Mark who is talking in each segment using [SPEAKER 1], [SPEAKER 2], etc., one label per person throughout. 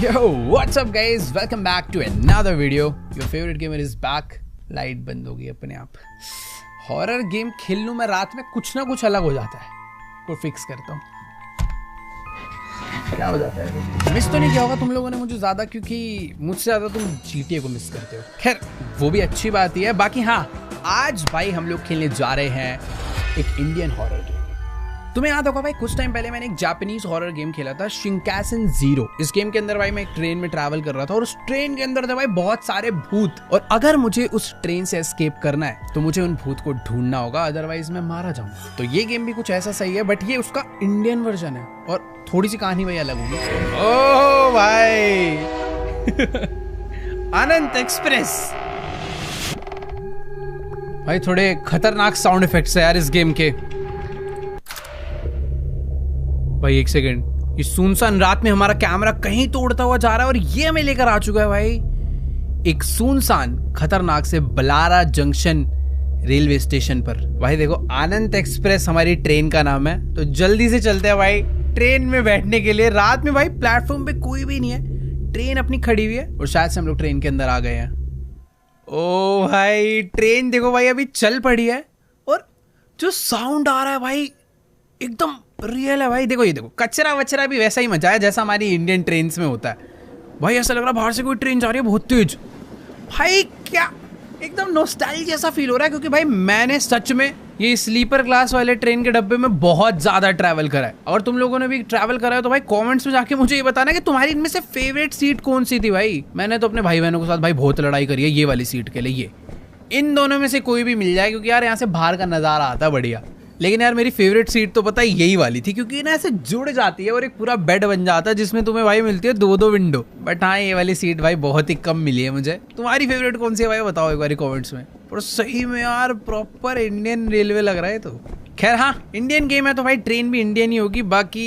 [SPEAKER 1] Yo, what's up guys? Welcome back to another video. Your favorite gamer is back. Light बंद होगी अपने आप। Horror game खेल लूं मैं रात में, कुछ ना कुछ अलग हो जाता है। को फिक्स करता हूँ। क्या हो जाता है? मिस तो नहीं किया होगा तुम लोगों ने मुझे ज़्यादा, क्योंकि मुझसे ज़्यादा तुम GTA को मिस करते हो। खैर वो भी अच्छी बात ही है। बाकी हाँ, आज भाई हम लोग खेलने जा रहे हैं एक इंडियन हॉरर गेम। तुम्हें याद होगा भाई, कुछ टाइम पहले मैंने एक जापानीज हॉरर गेम खेला था, शिंकासेन ज़ीरो। इस गेम के अंदर भाई मैं एक ट्रेन में ट्रैवल कर रहा था और उस ट्रेन के अंदर थे भाई बहुत सारे भूत, और अगर मुझे उस ट्रेन से एस्केप करना है तो मुझे उन भूत को ढूंढना होगा, अदरवाइज मैं मारा जाऊंगा। तो ये गेम भी कुछ ऐसा सही है, बट ये उसका इंडियन वर्जन है और थोड़ी सी कहानी भाई अलग होगी। ओह भाई अनंत एक्सप्रेस भाई, थोड़े खतरनाक साउंड इफेक्ट्स है यार इस गेम के। भाई एक सेकंड, इस सुनसान रात में हमारा कैमरा कहीं तो उड़ता हुआ जा रहा है और ये हमें लेकर आ चुका है भाई एक सुनसान खतरनाक से बलारा जंक्शन रेलवे स्टेशन पर। भाई देखो, आनंद एक्सप्रेस हमारी ट्रेन का नाम है, तो जल्दी से चलते हैं भाई ट्रेन में बैठने के लिए। रात में भाई प्लेटफॉर्म पे कोई भी नहीं है, ट्रेन अपनी खड़ी हुई है और शायद से हम लोग ट्रेन के अंदर आ गए हैं। ओ भाई ट्रेन देखो भाई अभी चल पड़ी है और जो साउंड आ रहा है भाई एकदम रियल है भाई। देखो ये देखो, कचरा वचरा भी वैसा ही मचा है जैसा हमारी इंडियन ट्रेन्स में होता है भाई। ऐसा लग रहा है बाहर से कोई ट्रेन जा रही है बहुत तेज भाई। क्या एकदम नॉस्टैल्जिया जैसा फील हो रहा है, क्योंकि भाई मैंने सच में ये स्लीपर क्लास वाले ट्रेन के डब्बे में बहुत ज्यादा ट्रैवल करा है। और तुम लोगों ने भी ट्रैवल करा है तो भाई कमेंट्स में जाके मुझे ये बताना कि तुम्हारी इनमें से फेवरेट सीट कौन सी थी भाई। मैंने तो अपने भाई बहनों के साथ भाई बहुत लड़ाई करी है ये वाली सीट के लिए। ये इन दोनों में से कोई भी मिल जाए, क्योंकि यार यहाँ से बाहर का नजारा आता है बढ़िया। लेकिन यार मेरी फेवरेट सीट तो पता है यही वाली थी, क्योंकि ना ऐसे जुड़ जाती है और एक पूरा बेड बन जाता है जिसमें तुम्हें भाई मिलती है दो विंडो। बट हाँ, ये वाली सीट भाई बहुत ही कम मिली है मुझे। तुम्हारी फेवरेट कौन सी है भाई, बताओ एक बार कमेंट्स में। पर सही में यार प्रॉपर इंडियन रेलवे लग रहा है। तो खैर हाँ, इंडियन गेम है तो भाई ट्रेन भी इंडियन ही होगी। बाकी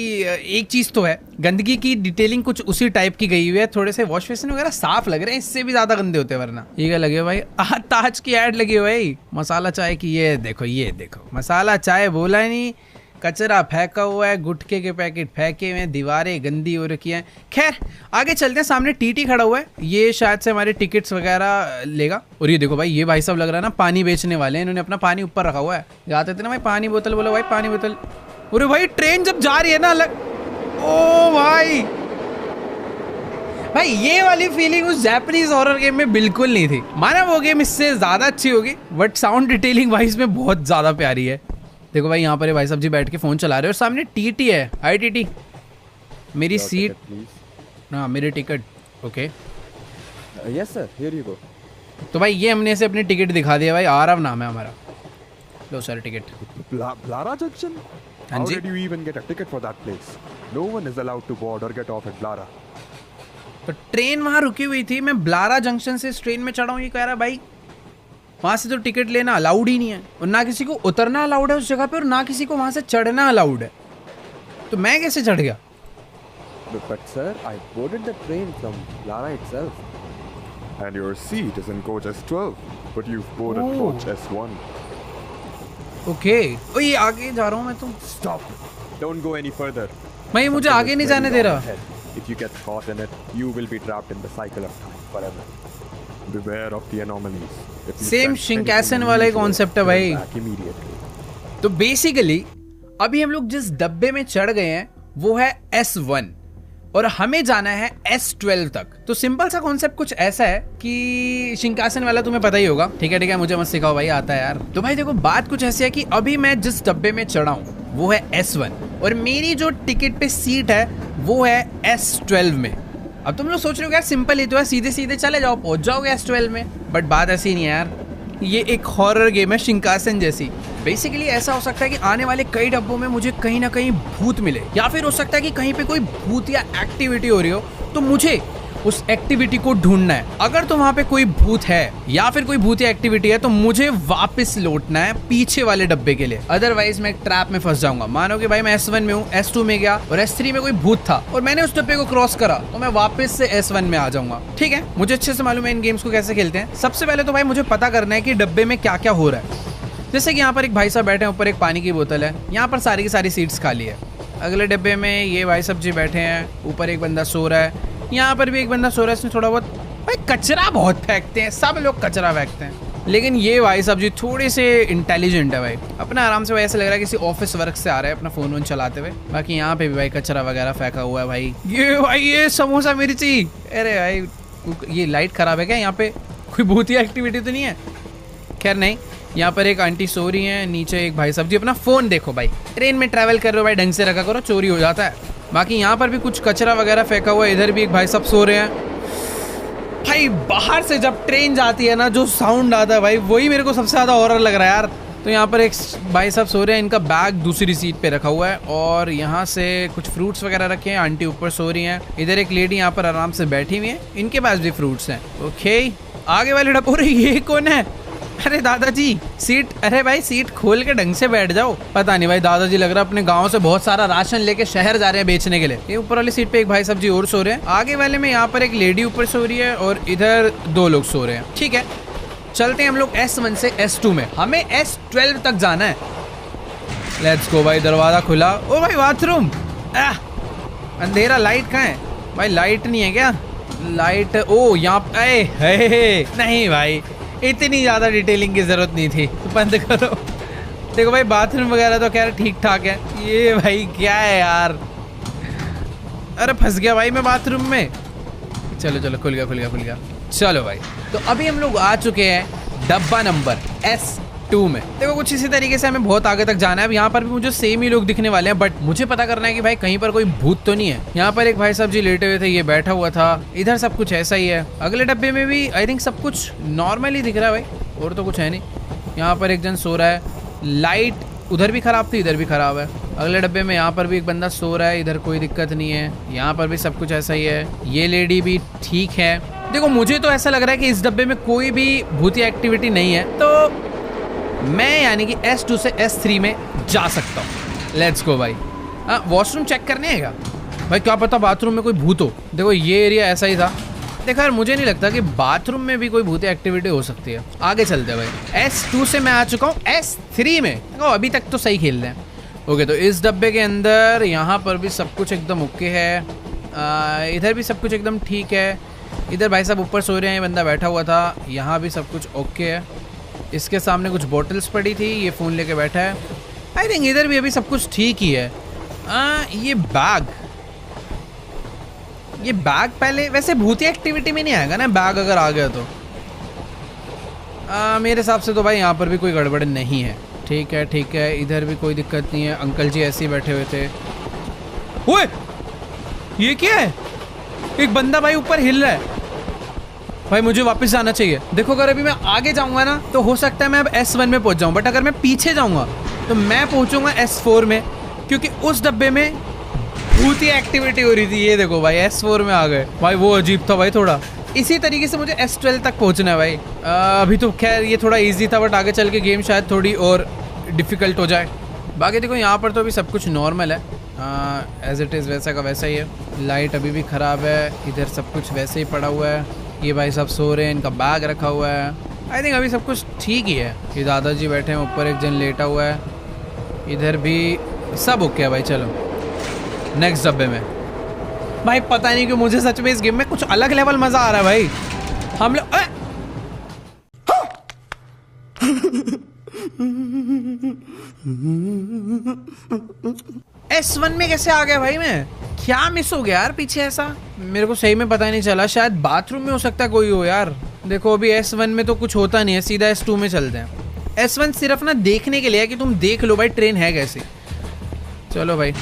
[SPEAKER 1] एक चीज तो है, गंदगी की डिटेलिंग कुछ उसी टाइप की गई हुई है। थोड़े से वॉश बेसिन वगैरह साफ लग रहे हैं, इससे भी ज्यादा गंदे होते हैं वरना। ये क्या लगे भाई, ताज की ऐड लगी है भाई मसाला चाय की। ये देखो मसाला चाय बोला नहीं, कचरा फेंका हुआ है, गुटखे के पैकेट फेंके हुए हैं, दीवारें गंदी हो रखी हैं। खैर आगे चलते हैं, सामने टीटी खड़ा हुआ है, ये शायद से हमारे टिकट्स वगैरह लेगा। और ये देखो भाई, ये भाई सब लग रहा है ना पानी बेचने वाले हैं, इन्होंने अपना पानी ऊपर रखा हुआ है। जाते थे ना भाई पानी बोतल, बोलो भाई पानी बोतल। अरे भाई ट्रेन जब जा रही है ना ओ भाई ये वाली फीलिंग उस जापानीज हॉरर गेम में बिल्कुल नहीं थी। माना वो गेम इससे ज्यादा अच्छी होगी, बट साउंड डिटेलिंग भाई इसमें बहुत ज्यादा प्यारी है। देखो भाई यहाँ पर भाई साहब जी बैठ के फोन चला रहे हैं और सामने टीटी है। हाय टीटी, मेरी सीट, हाँ मेरी ticket. Okay
[SPEAKER 2] yes sir, here you go.
[SPEAKER 1] तो भाई ये हमने से अपनी टिकट दिखा दिया भाई, आरव नाम है हमारा। लो सर टिकट।
[SPEAKER 2] Blara Junction?
[SPEAKER 1] हाँ
[SPEAKER 2] How
[SPEAKER 1] जी।
[SPEAKER 2] did you even get a ticket for that place? No one is allowed to board or get off at Blara.
[SPEAKER 1] तो ट्रेन वहाँ रुकी हुई थी, मैं ब्लारा जंक्शन से इस ट्रेन में चढ़ा हूँ। ये कह रहा भाई वहाँ से तो टिकट लेना अलाउड ही नहीं है, और ना किसी को उतरना अलाउड है उस जगह पे, और ना किसी को वहाँ से चढ़ना अलाउड है। तो मैं कैसे चढ़ गया?
[SPEAKER 2] But sir, I boarded the train from Blara itself. And your seat is in coach S12, but you've boarded coach S1.
[SPEAKER 1] Okay, ओ ये आगे जा रहा हूँ मैं तो।
[SPEAKER 2] Stop! Don't go any further.
[SPEAKER 1] मैं मुझे आगे नहीं जाने दे रहा।
[SPEAKER 2] If you get caught in it, you will be trapped in the cycle of time forever. Beware of the anomalies.
[SPEAKER 1] Same Shinkansen वाला ही कॉन्सेप्ट है भाई। तो बेसिकली अभी हम लोग जिस डब्बे में चढ़ गए हैं वो है S1 और हमें जाना है S12 तक। तो सिंपल सा कॉन्सेप्ट कुछ ऐसा है कि शिंकासेन वाला तुम्हें पता ही होगा। ठीक है मुझे मत सिखाओ भाई, आता है यार। तो भाई देखो बात कुछ ऐसी है कि अभी मैं जिस डब्बे में चढ़ा हूँ वो है S1 और मेरी जो टिकट पे सीट है वो है S12 में। अब तुम लोग सोच रहे हो यार सिंपल ही तो है, सीधे सीधे चले जाओ पहुंच जाओगे S12 में, बट बात ऐसी नहीं है यार। ये एक हॉरर गेम है शिंकासेन जैसी। बेसिकली ऐसा हो सकता है कि आने वाले कई डब्बों में मुझे कहीं ना कहीं भूत मिले, या फिर हो सकता है कि कहीं पे कोई भूत या एक्टिविटी हो रही हो तो मुझे उस एक्टिविटी को ढूंढना है। अगर तो वहाँ पे कोई भूत है या फिर कोई भूत या एक्टिविटी है तो मुझे वापस लौटना है पीछे वाले डब्बे के लिए, अदरवाइज मैं ट्रैप में फंस जाऊंगा। मानो कि भाई मैं S1 में हूँ, S2 में गया और S3 में कोई भूत था और मैंने उस डब्बे को क्रॉस करा तो मैं वापस से S1 में आ जाऊंगा। ठीक है, मुझे अच्छे से मालूम है इन गेम्स को कैसे खेलते हैं। सबसे पहले तो भाई मुझे पता करना है कि डब्बे में क्या क्या हो रहा है। जैसे कि यहाँ पर एक भाई साहब बैठे हैं, ऊपर एक पानी की बोतल है, यहाँ पर सारी की सारी सीट्स खाली है। अगले डिब्बे में ये भाई साहब जी बैठे हैं, ऊपर एक बंदा सो रहा है, यहाँ पर भी एक बंदा सो रहा है, इसने थोड़ा बहुत भाई कचरा बहुत फेंकते हैं, सब लोग कचरा फेंकते हैं, लेकिन ये भाई साहब जी थोड़े से इंटेलिजेंट है भाई, अपना आराम से भाई ऐसे लग रहा है किसी ऑफिस वर्क से आ रहा है अपना फोन वोन चलाते हुए। बाकी यहाँ पे भी भाई कचरा वगैरह फेंका हुआ है भाई। ये समोसा मिर्ची, अरे भाई ये लाइट खराब है क्या? यहाँ पे कोई भूतिया एक्टिविटी तो नहीं है? खैर नहीं। यहाँ पर एक आंटी सो रही है, नीचे एक भाई साहब जी अपना फोन देखो भाई, ट्रेन में ट्रैवल कर रहे हो भाई ढंग से रखा करो, चोरी हो जाता है। बाकी यहाँ पर भी कुछ कचरा वगैरह फेंका हुआ है, इधर भी एक भाई साहब सो रहे हैं। भाई बाहर से जब ट्रेन जाती है ना जो साउंड आता है भाई, वही मेरे को सबसे ज़्यादा हॉरर लग रहा है यार। तो यहाँ पर एक भाई साहब सो रहे हैं, इनका बैग दूसरी सीट पे रखा हुआ है और यहाँ से कुछ फ्रूट्स वगैरह रखे हैं, आंटी ऊपर सो रही हैं, इधर एक लेडी यहाँ पर आराम से बैठी हुई है, इनके पास भी फ्रूट्स हैं। ओके आगे वाले डब्बे, ये कौन है? अरे दादाजी सीट, अरे भाई सीट खोल के ढंग से बैठ जाओ। पता नहीं भाई दादाजी लग रहा है अपने गांव से बहुत सारा राशन लेके शहर जा रहे हैं बेचने के लिए। ये ऊपर वाली सीट पे एक भाई साहब जी और सो रहे हैं, आगे वाले में यहाँ पर एक लेडी ऊपर सो रही है और इधर 2 लोग सो रहे हैं। ठीक है चलते हैं हम लोग S1 से S2 में, हमें S12 तक जाना है। लेट्स गो भाई, दरवाजा खुला। ओ भाई बाथरूम, अंधेरा, लाइट कहाँ है भाई? लाइट नहीं है क्या? लाइट, ओ यहाँ नहीं भाई इतनी ज़्यादा डिटेलिंग की ज़रूरत नहीं थी, तो बंद करो। देखो भाई बाथरूम वगैरह तो खैर ठीक ठाक है। ये भाई क्या है यार? अरे फंस गया भाई मैं बाथरूम में। चलो चलो खुल गया। चलो भाई तो अभी हम लोग आ चुके हैं डब्बा नंबर S2 में। देखो कुछ इसी तरीके से हमें बहुत आगे तक जाना है। अब यहाँ पर भी मुझे सेम ही लोग दिखने वाले हैं, बट मुझे पता करना है कि भाई कहीं पर कोई भूत तो नहीं है। यहाँ पर एक भाई साहब जी लेटे हुए थे, ये बैठा हुआ था, इधर सब कुछ ऐसा ही है। अगले डब्बे में भी आई थिंक सब कुछ नॉर्मल ही दिख रहा है भाई, और तो कुछ है नहीं। यहाँ पर एक जन सो रहा है, लाइट उधर भी खराब थी, इधर भी खराब है। अगले डब्बे में यहाँ पर भी एक बंदा सो रहा है, इधर कोई दिक्कत नहीं है। यहाँ पर भी सब कुछ ऐसा ही है, ये लेडी भी ठीक है। देखो मुझे तो ऐसा लग रहा है कि इस डब्बे में कोई भी भूतिया एक्टिविटी नहीं है, तो मैं यानी कि S2 से S3 में जा सकता हूँ। लेट्स गो भाई। वॉशरूम चेक करने है क्या भाई? क्या पता बाथरूम में कोई भूत हो। देखो ये एरिया ऐसा ही था। देखो यार मुझे नहीं लगता कि बाथरूम में भी कोई भूतिया एक्टिविटी हो सकती है। आगे चलते हैं भाई। S2 से मैं आ चुका हूँ S3 में। देखो अभी तक तो सही खेल रहे हैं। ओके तो इस डब्बे के अंदर यहाँ पर भी सब कुछ एकदम ओके है, इधर भी सब कुछ एकदम ठीक है। इधर भाई साहब ऊपर सो रहे हैं, ये बंदा बैठा हुआ था, यहाँ भी सब कुछ ओके है। इसके सामने कुछ बॉटल्स पड़ी थी, ये फ़ोन लेके बैठा है। आई थिंक इधर भी अभी सब कुछ ठीक ही है। ये बैग पहले वैसे भूतिया एक्टिविटी में नहीं आएगा ना, बैग अगर आ गया तो। मेरे हिसाब से तो भाई यहाँ पर भी कोई गड़बड़ नहीं है। ठीक है इधर भी कोई दिक्कत नहीं है। अंकल जी ऐसे ही बैठे हुए थे। ओए ये क्या है? एक बंदा भाई ऊपर हिल रहा है। भाई मुझे वापस जाना चाहिए। देखो अगर अभी मैं आगे जाऊंगा ना तो हो सकता है मैं अब S1 में पहुंच जाऊं, बट अगर मैं पीछे जाऊंगा तो मैं पहुंचूंगा S4 में, क्योंकि उस डब्बे में भूतिया एक्टिविटी हो रही थी। ये देखो भाई S4 में आ गए भाई, वो अजीब था भाई थोड़ा। इसी तरीके से मुझे S12 तक पहुंचना है भाई। अभी तो खैर ये थोड़ा इजी था, बट आगे चल के गेम शायद थोड़ी और डिफिकल्ट हो जाए। बाकी देखो यहाँ पर तो अभी सब कुछ नॉर्मल है, एज इट इज़ वैसा का वैसा ही है। लाइट अभी भी ख़राब है, इधर सब कुछ वैसे ही पड़ा हुआ है। ये भाई सब सो रहे हैं, इनका बैग रखा हुआ है। आई थिंक अभी सब कुछ ठीक ही है। ये दादाजी बैठे हैं, ऊपर एक जन लेटा हुआ है, इधर भी सब ओके है भाई। चलो नेक्स्ट डब्बे में। भाई पता नहीं क्यों मुझे सच में इस गेम में कुछ अलग लेवल मजा आ रहा है भाई। हम लोग S1 में कैसे आ गया भाई? मैं क्या मिस हो गया यार पीछे? ऐसा मेरे को सही में पता नहीं चला। शायद बाथरूम में हो सकता है कोई हो यार। देखो अभी S1 में तो कुछ होता नहीं है, सीधा S2 में चलते हैं। S1 सिर्फ ना देखने के लिए है कि तुम देख लो भाई ट्रेन है कैसी। चलो भाई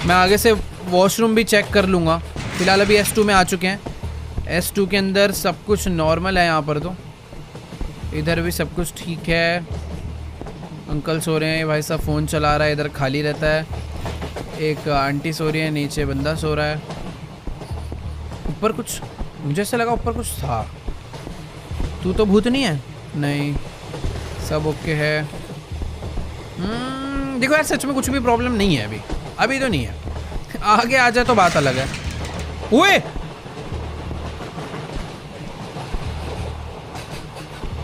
[SPEAKER 1] मैं आगे से वॉशरूम भी चेक कर लूँगा। फिलहाल अभी S2 में आ चुके हैं। S2 के अंदर सब कुछ नॉर्मल है। यहाँ पर तो इधर भी सब कुछ ठीक है। अंकल सो रहे हैं, भाई साहब फ़ोन चला रहा है, इधर खाली रहता है। एक आंटी सो रही है, नीचे बंदा सो रहा है। ऊपर कुछ मुझे ऐसा लगा ऊपर कुछ था। तू तो भूत नहीं है? नहीं सब ओके है। देखो यार सच में कुछ भी प्रॉब्लम नहीं है अभी तो नहीं है। आगे आ जाए तो बात अलग है। ओए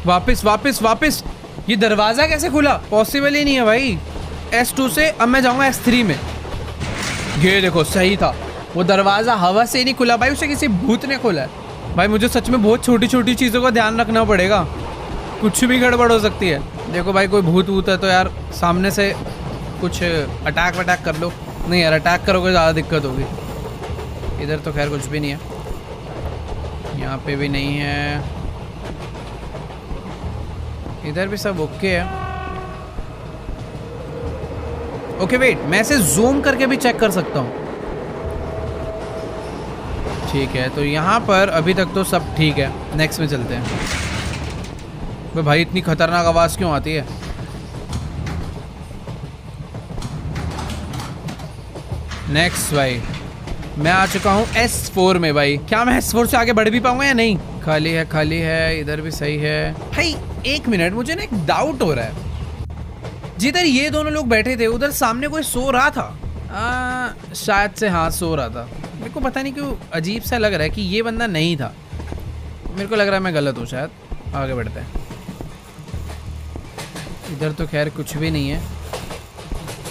[SPEAKER 1] वापस ये दरवाजा कैसे खुला? पॉसिबल ही नहीं है भाई। S2 से अब मैं जाऊंगा S3 में। ये देखो सही था, वो दरवाजा हवा से नहीं खुला भाई, उसे किसी भूत ने खोला है। भाई मुझे सच में बहुत छोटी छोटी चीज़ों का ध्यान रखना पड़ेगा, कुछ भी गड़बड़ हो सकती है। देखो भाई कोई भूत वूत है तो यार सामने से कुछ अटैक वटैक कर लो। नहीं यार अटैक करोगे ज़्यादा दिक्कत होगी। इधर तो खैर कुछ भी नहीं है, यहाँ पे भी नहीं है, इधर भी सब ओके है। ओके वेट, मैं इसे जूम करके भी चेक कर सकता हूँ। ठीक है तो यहाँ पर अभी तक तो सब ठीक है, नेक्स्ट में चलते हैं। भाई इतनी खतरनाक आवाज़ क्यों आती है? नेक्स्ट भाई मैं आ चुका हूँ S4 में। भाई क्या मैं S4 से आगे बढ़ भी पाऊंगा या नहीं? खाली है, खाली है, इधर भी सही है। भाई एक मिनट, मुझे ना एक डाउट हो रहा है। जिधर ये दोनों लोग बैठे थे उधर सामने कोई सो रहा था। शायद से हाँ सो रहा था। मेरे को पता नहीं क्यों अजीब सा लग रहा है कि ये बंदा नहीं था। मेरे को लग रहा है मैं गलत हूँ शायद। आगे बढ़ते हैं। इधर तो खैर कुछ भी नहीं है,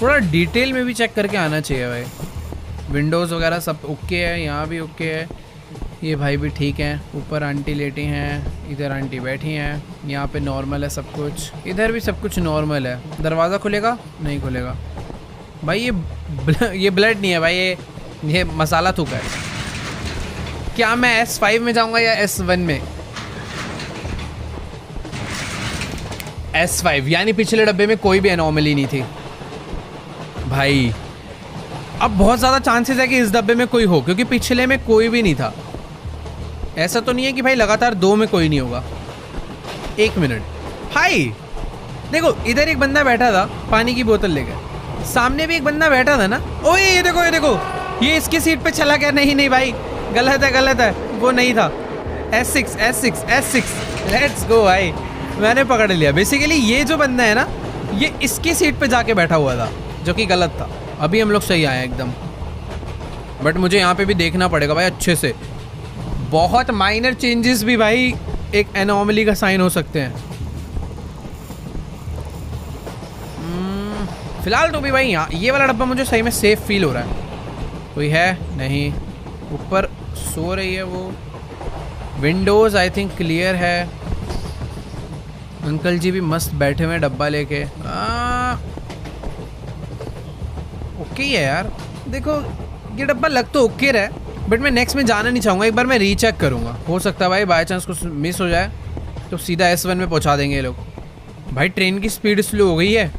[SPEAKER 1] थोड़ा डिटेल में भी चेक करके आना चाहिए भाई। विंडोज़ वगैरह सब ओके है, यहाँ भी ओके है, ये भाई भी ठीक है। ऊपर आंटी लेटी हैं, इधर आंटी बैठी हैं, यहाँ पे नॉर्मल है सब कुछ, इधर भी सब कुछ नॉर्मल है। दरवाज़ा खुलेगा? नहीं खुलेगा भाई। ये ब्लड नहीं है भाई, ये मसाला थूका है। क्या मैं S5 में जाऊँगा या S1 में? S5 यानी पिछले डब्बे में कोई भी एनोमली नहीं थी भाई। अब बहुत ज़्यादा चांसेस है कि इस डब्बे में कोई हो, क्योंकि पिछले में कोई भी नहीं था। ऐसा तो नहीं है कि भाई लगातार 2 में कोई नहीं होगा। एक मिनट भाई, देखो इधर एक बंदा बैठा था पानी की बोतल लेकर, सामने भी एक बंदा बैठा था ना। ओए ये देखो, ये देखो, ये इसकी सीट पे चला गया। नहीं नहीं भाई गलत है, गलत है, वो नहीं था। S6 लेट्स गो भाई, मैंने पकड़ लिया। बेसिकली ये जो बंदा है ना, ये इसकी सीट पे जाके बैठा हुआ था, जो कि गलत था। अभी हम लोग सही आए एकदम, बट मुझे यहाँ पे भी देखना पड़ेगा भाई अच्छे से। बहुत माइनर चेंजेस भी भाई एक एनोमली का साइन हो सकते हैं। फिलहाल तो भी भाई यहाँ ये वाला डब्बा मुझे सही में सेफ फील हो रहा है। कोई है नहीं, ऊपर सो रही है वो। विंडोज़ आई थिंक क्लियर है। अंकल जी भी मस्त बैठे हुए हैं डब्बा लेके। ओके है यार। देखो ये डब्बा लग तो ओके रहा है, बट मैं नेक्स्ट में जाना नहीं चाहूँगा। एक बार मैं रीचेक करूँगा, हो सकता है भाई बाय चांस कुछ मिस हो जाए तो सीधा S1 में पहुँचा देंगे ये लोग। भाई ट्रेन की स्पीड स्लो हो गई है।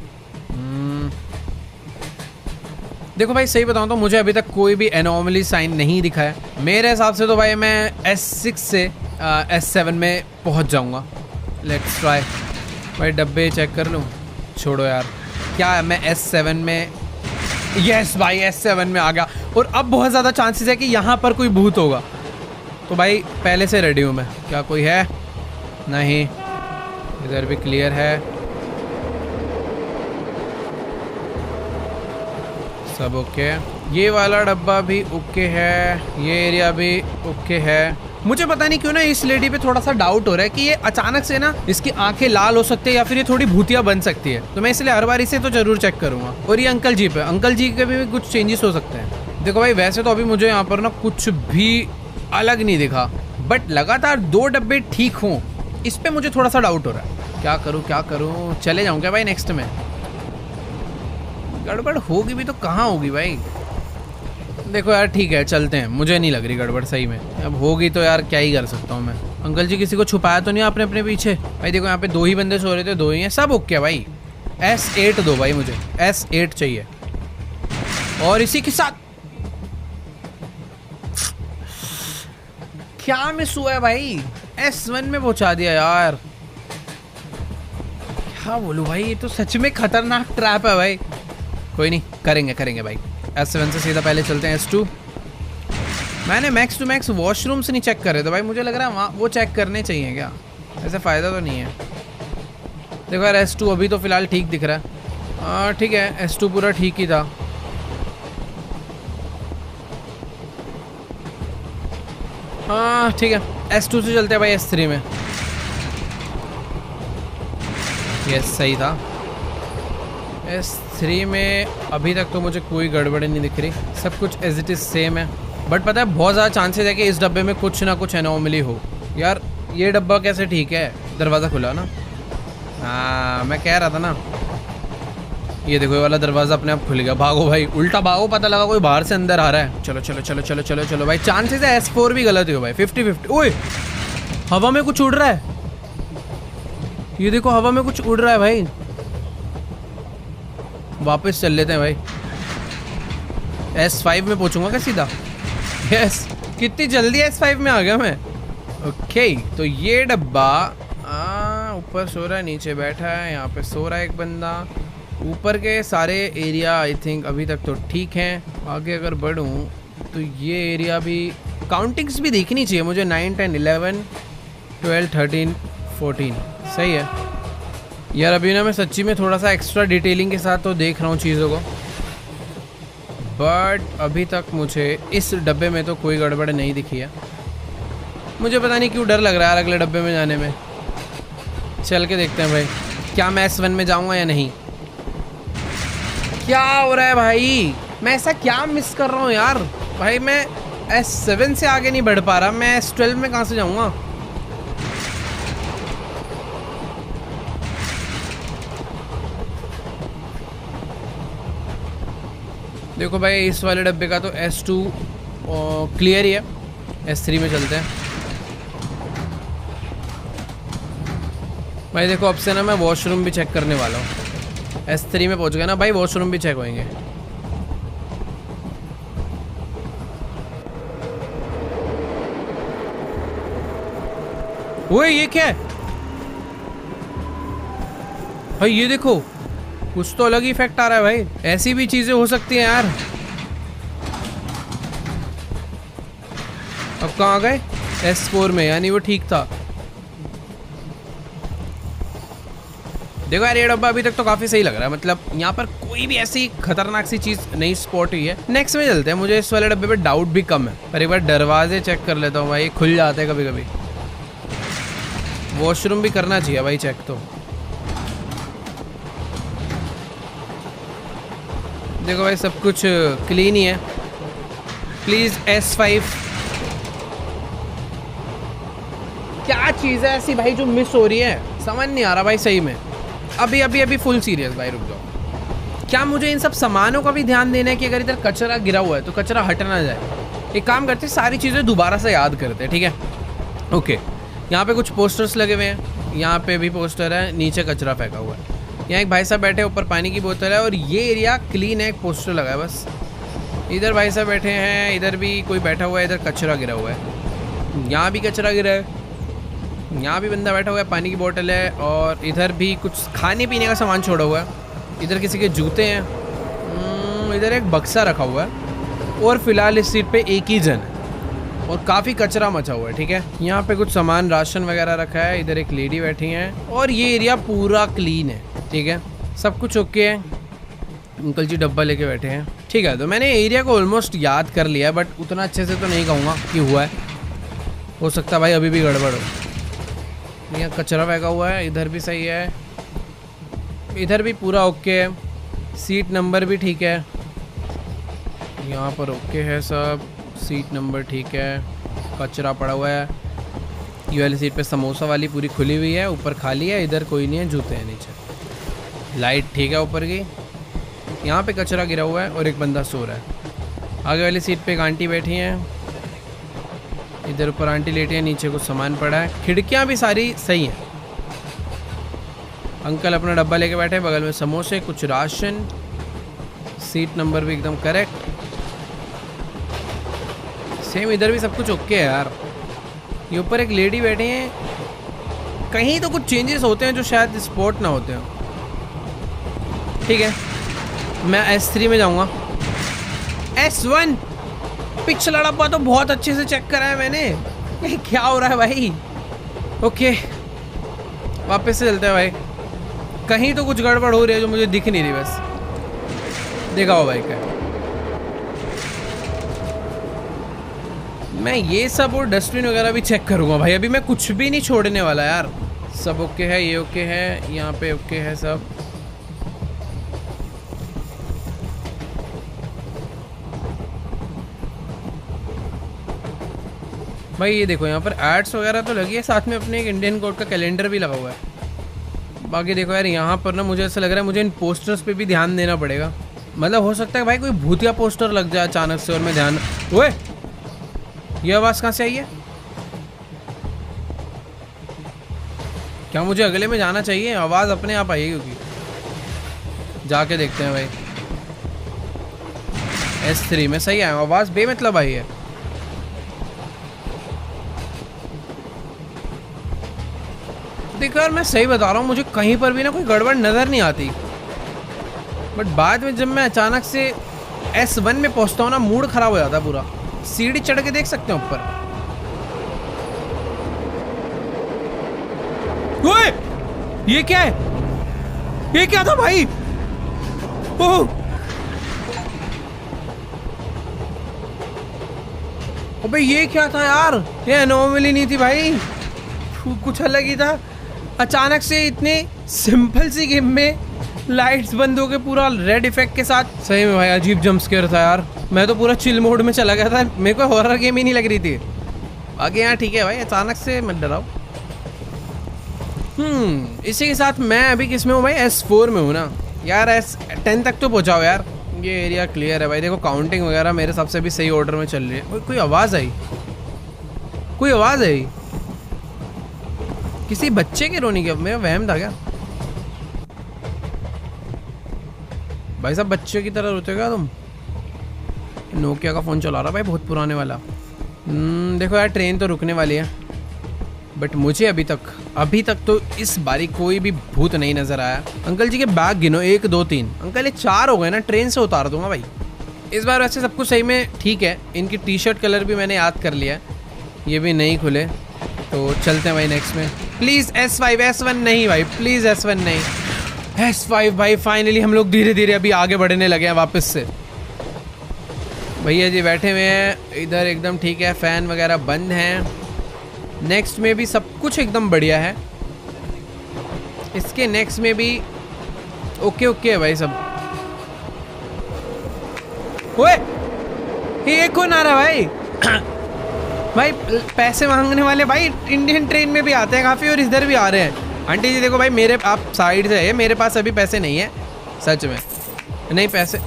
[SPEAKER 1] देखो भाई सही बताऊँ तो मुझे अभी तक कोई भी एनोमली साइन नहीं दिखा है। मेरे हिसाब से तो भाई मैं S6 से S7 में पहुँच जाऊँगा। Let's try. भाई डब्बे चेक कर लूँ? छोड़ो यार, क्या मैं S7 में? यस भाई S7 में आ गया। और अब बहुत ज़्यादा चांसेस है कि यहाँ पर कोई भूत होगा, तो भाई पहले से रेडी हूँ मैं। क्या कोई है? नहीं, इधर भी क्लियर है, सब ओके। ये वाला डब्बा भी ओके है, ये एरिया भी ओके है। मुझे पता नहीं क्यों ना इस लेडी पे थोड़ा सा डाउट हो रहा है कि ये अचानक से ना इसकी आंखें लाल हो सकती है या फिर ये थोड़ी भूतिया बन सकती है, तो मैं इसलिए हर बार इसे तो जरूर चेक करूंगा। और ये अंकल जी पे, अंकल जी के भी कुछ चेंजेस हो सकते हैं। देखो भाई वैसे तो अभी मुझे यहाँ पर ना कुछ भी अलग नहीं दिखा, बट लगातार 2 डब्बे ठीक हों इस पे मुझे थोड़ा सा डाउट हो रहा है। क्या करूँ क्या करूँ? चले जाऊँ क्या भाई नेक्स्ट में? गड़बड़ होगी भी तो कहाँ होगी भाई? देखो यार ठीक है चलते हैं, मुझे नहीं लग रही गड़बड़ सही में। अब होगी तो यार क्या ही कर सकता हूँ मैं। अंकल जी किसी को छुपाया तो नहीं आपने अपने पीछे? भाई देखो यहाँ पे 2 ही बंदे सो रहे थे, 2 ही हैं, सब ओके है भाई। S8 दो भाई, मुझे S8 चाहिए। और इसी के साथ क्या मिस हुआ है भाई? S1 में पहुंचा दिया यार। क्या बोलूं भाई, ये तो सच में खतरनाक ट्रैप है भाई। कोई नहीं, करेंगे भाई। S7 से सीधा पहले चलते हैं S2। मैंने मैक्स टू मैक्स वॉशरूम से नहीं चेक करे तो भाई मुझे लग रहा है वहाँ वो चेक करने चाहिए क्या? ऐसे फ़ायदा तो नहीं है। देखो यार S2 अभी तो फ़िलहाल ठीक दिख रहा है। ठीक है S2 पूरा ठीक ही था। हाँ ठीक है, S2 से चलते हैं भाई S3 में। यस सही था। S3 में अभी तक तो मुझे कोई गड़बड़ी नहीं दिख रही, सब कुछ एज इट इज़ सेम है। बट पता है बहुत ज़्यादा चांसेस है कि इस डब्बे में कुछ ना कुछ एनोमली हो। यार ये डब्बा कैसे ठीक है, दरवाज़ा खुला ना। हाँ मैं कह रहा था ना। ये देखो ये वाला दरवाज़ा अपने आप खुल गया। भागो भाई, उल्टा भागो, पता लगा कोई बाहर से अंदर आ रहा है। चलो चलो चलो चलो चलो चलो भाई, चांसेस है S4 भी गलत ही हो भाई, 50-50। ओए हवा में कुछ उड़ रहा है, ये देखो हवा में कुछ उड़ रहा है भाई। वापस चल लेते हैं भाई, S5 में पहुंचूंगा क्या सीधा? यस, कितनी जल्दी S5 में आ गया मैं। ओके तो ये डब्बा ऊपर सो रहा है, नीचे बैठा है, यहाँ पे सो रहा है एक बंदा। ऊपर के सारे एरिया आई थिंक अभी तक तो ठीक हैं। आगे अगर बढ़ूँ तो ये एरिया भी, काउंटिंग्स भी देखनी चाहिए मुझे। 9, 10, 11, 12, 13, 14 सही है यार। अभी ना मैं सच्ची में थोड़ा सा एक्स्ट्रा डिटेलिंग के साथ तो देख रहा हूँ चीज़ों को, बट अभी तक मुझे इस डब्बे में तो कोई गड़बड़ नहीं दिखी है। मुझे पता नहीं क्यों डर लग रहा है अगले डब्बे में जाने में। चल के देखते हैं भाई, क्या मैं S1 में जाऊँगा या नहीं। क्या हो रहा है भाई, मैं ऐसा क्या मिस कर रहा हूँ यार। भाई मैं S7 से आगे नहीं बढ़ पा रहा, मैं S12 में कहाँ से जाऊँगा। देखो भाई इस वाले डब्बे का तो S2 क्लियर ही है। S3 में चलते हैं भाई। देखो अब से ना मैं वॉशरूम भी चेक करने वाला हूँ। S3 में पहुँच गया ना भाई, वॉशरूम भी चेक होंगे। ओए ये क्या है भाई, ये देखो कुछ तो अलग ही इफेक्ट आ रहा है भाई। ऐसी भी चीजें हो सकती हैं यार। अब कहाँ आ गए? S4 में, यानी वो ठीक था। देखो यार ये डब्बा अभी तक तो काफी सही लग रहा है, मतलब यहाँ पर कोई भी ऐसी खतरनाक सी चीज नहीं स्पॉट हुई है। नेक्स्ट में चलते हैं, मुझे इस वाले डब्बे पे डाउट भी कम है। पर एक बार दरवाजे चेक कर लेता हूँ भाई, खुल जाते हैं कभी कभी। वॉशरूम भी करना चाहिए भाई चेक तो। देखो भाई सब कुछ क्लीन ही है। Please S5। क्या चीज़ है ऐसी भाई जो मिस हो रही है, समझ नहीं आ रहा भाई सही में। अभी अभी अभी फुल सीरियस भाई, रुक जाओ। क्या मुझे इन सब सामानों का भी ध्यान देना है कि अगर इधर कचरा गिरा हुआ है तो कचरा हट ना जाए। एक काम करते, सारी चीज़ें दोबारा से याद करते हैं, ठीक है। ओके यहाँ पे कुछ पोस्टर्स लगे हुए हैं, यहाँ पे भी पोस्टर है, नीचे कचरा फेंका हुआ है। यहाँ एक भाई साहब बैठे, ऊपर पानी की बोतल है, और ये एरिया क्लीन है। एक पोस्टर लगा है बस। इधर भाई साहब बैठे हैं, इधर भी कोई बैठा हुआ है, इधर कचरा गिरा हुआ है, यहाँ भी कचरा गिरा है, यहाँ भी बंदा बैठा हुआ है, पानी की बोतल है, और इधर भी कुछ खाने पीने का सामान छोड़ा हुआ है। इधर किसी के जूते हैं, इधर एक बक्सा रखा हुआ है, और फिलहाल इस सीट पे एक ही जन है, और काफ़ी कचरा मचा हुआ है, ठीक है। यहाँ पे कुछ सामान राशन वगैरह रखा है, इधर एक लेडी बैठी हैं, और ये एरिया पूरा क्लीन है, ठीक है। सब कुछ ओके है। अंकल जी डब्बा लेके बैठे हैं, ठीक है। तो मैंने एरिया को ऑलमोस्ट याद कर लिया, बट उतना अच्छे से तो नहीं कहूँगा कि हुआ है, हो सकता है भाई अभी भी गड़बड़ हो। यहाँ कचरा फेंका हुआ है, इधर भी सही है, इधर भी पूरा ओके है, सीट नंबर भी ठीक है, यहाँ पर ओके है सब, सीट नंबर ठीक है, कचरा पड़ा हुआ है। ये वाली सीट पे समोसा वाली पूरी खुली हुई है, ऊपर खाली है, इधर कोई नहीं है, जूते हैं नीचे, लाइट ठीक है ऊपर की। यहाँ पे कचरा गिरा हुआ है और एक बंदा सो रहा है। आगे वाली सीट पे एक आंटी बैठी हैं, इधर ऊपर आंटी लेटी है, नीचे कुछ सामान पड़ा है। खिड़कियाँ भी सारी सही हैं। अंकल अपना डब्बा लेके बैठे हैं, बगल में समोसे, कुछ राशन, सीट नंबर भी एकदम करेक्ट, सेम इधर भी सब कुछ ओके है यार। ये ऊपर एक लेडी बैठी हैं, कहीं तो कुछ चेंजेस होते हैं जो शायद स्पॉट ना होते हो, ठीक है। मैं S3 में जाऊंगा। S1 पिछला डब्बा तो बहुत अच्छे से चेक करा है मैंने। ये क्या हो रहा है भाई। ओके वापस से चलते हैं भाई, कहीं तो कुछ गड़बड़ हो रही है जो मुझे दिख नहीं रही, बस देखा हो भाई क्या। मैं ये सब और डस्टबिन वगैरह भी चेक करूँगा भाई, अभी मैं कुछ भी नहीं छोड़ने वाला यार। सब ओके है, ये ओके है, यहाँ पे ओके है सब। भाई ये देखो यहाँ पर एड्स वगैरह तो लगी है, साथ में अपने एक इंडियन कोड का कैलेंडर भी लगा हुआ है। बाकी देखो यार यहाँ पर ना मुझे ऐसा लग रहा है मुझे इन पोस्टर्स पे भी ध्यान देना पड़ेगा। मतलब हो सकता है भाई कोई भूतिया पोस्टर लग जाए अचानक से और मैं ध्यान। ओए ये आवाज़ कहाँ से आई है? क्या मुझे अगले में जाना चाहिए? आवाज़ अपने आप आई है क्योंकि। जाके देखते हैं भाई। S3 में सही है आवाज़, बेमतलब आई है। देखो यार मैं सही बता रहा हूँ, मुझे कहीं पर भी ना कोई गड़बड़ नज़र नहीं आती, बट बाद में जब मैं अचानक से S1 में पहुँचता हूँ ना मूड ख़राब हो जाता है पूरा। सीढ़ी चढ़ के देख सकते हैं ऊपर। ओए ये क्या है? ये क्या था भाई? ओह अबे ये क्या था यार? ये एनोमली नहीं थी भाई, कुछ अलग ही था। अचानक से इतने सिंपल सी गेम में लाइट्स बंद हो के पूरा रेड इफेक्ट के साथ। सही में भाई अजीब जंप स्केयर था यार। मैं तो पूरा चिल मोड में चला गया था, मेरे को हॉरर गेम ही नहीं लग रही थी। बाकी यहाँ ठीक है भाई, अचानक से मत डराओ। इसी के साथ मैं अभी किस में हूँ भाई? S4 में हूँ ना यार। S10 तक तो पहुँचाओ यार। ये एरिया क्लियर है भाई। देखो काउंटिंग वगैरह मेरे हिसाब से भी सही ऑर्डर में चल रही है। कोई आवाज़ आई, कोई आवाज़ आई किसी बच्चे के रोने की। मेरा वहम था क्या भाई साहब? बच्चे की तरह रोते क्या तुम? नोकिया का फ़ोन चला रहा भाई, बहुत पुराने वाला। देखो यार ट्रेन तो रुकने वाली है, बट मुझे अभी तक तो इस बारी कोई भी भूत नहीं नज़र आया। अंकल जी के बैग गिनो, 1 2 3। अंकल ये 4 हो गए ना, ट्रेन से उतार दूंगा भाई इस बार। वैसे सब कुछ सही में ठीक है। इनकी टी शर्ट कलर भी मैंने याद कर लिया है, ये भी नहीं खुले। तो चलते हैं भाई नेक्स्ट में। प्लीज़ S5 S1 नहीं भाई, प्लीज़ S1 नहीं, S5 भाई। फाइनली हम लोग धीरे धीरे अभी आगे बढ़ने लगे हैं वापस से। भैया जी बैठे हुए हैं इधर, एकदम ठीक है, फ़ैन वगैरह बंद हैं। नेक्स्ट में भी सब कुछ एकदम बढ़िया है। इसके नेक्स्ट में भी ओके है भाई सब। ओए ये कौन आ रहा भाई? भाई पैसे मांगने वाले भाई इंडियन ट्रेन में भी आते हैं काफ़ी, और इधर भी आ रहे हैं। आंटी जी देखो भाई, मेरे आप साइड से है, मेरे पास अभी पैसे नहीं है सच में। नहीं पैसे,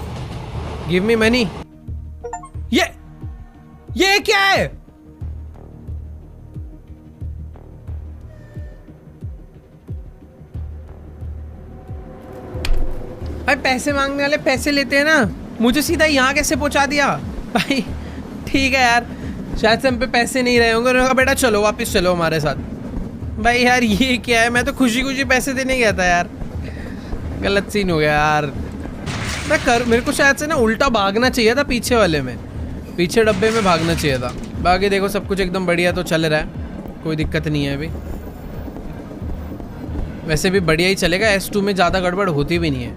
[SPEAKER 1] गिव मी मनी। ये क्या है? भाई पैसे मांगने वाले पैसे लेते हैं ना, मुझे सीधा यहाँ कैसे पहुँचा दिया भाई? ठीक है यार, शायद से हम पे पैसे नहीं रहे होंगे। उन्होंने कहा बेटा चलो वापस चलो हमारे साथ। भाई यार ये क्या है? मैं तो खुशी खुशी पैसे देने गया था यार, गलत सीन हो गया यार। मेरे को शायद से ना उल्टा भागना चाहिए था, पीछे वाले में, पीछे डब्बे में भागना चाहिए था। बाकी देखो सब कुछ एकदम बढ़िया तो चल रहा है, कोई दिक्कत नहीं है अभी। वैसे भी बढ़िया ही चलेगा, S2 में ज़्यादा गड़बड़ होती भी नहीं है,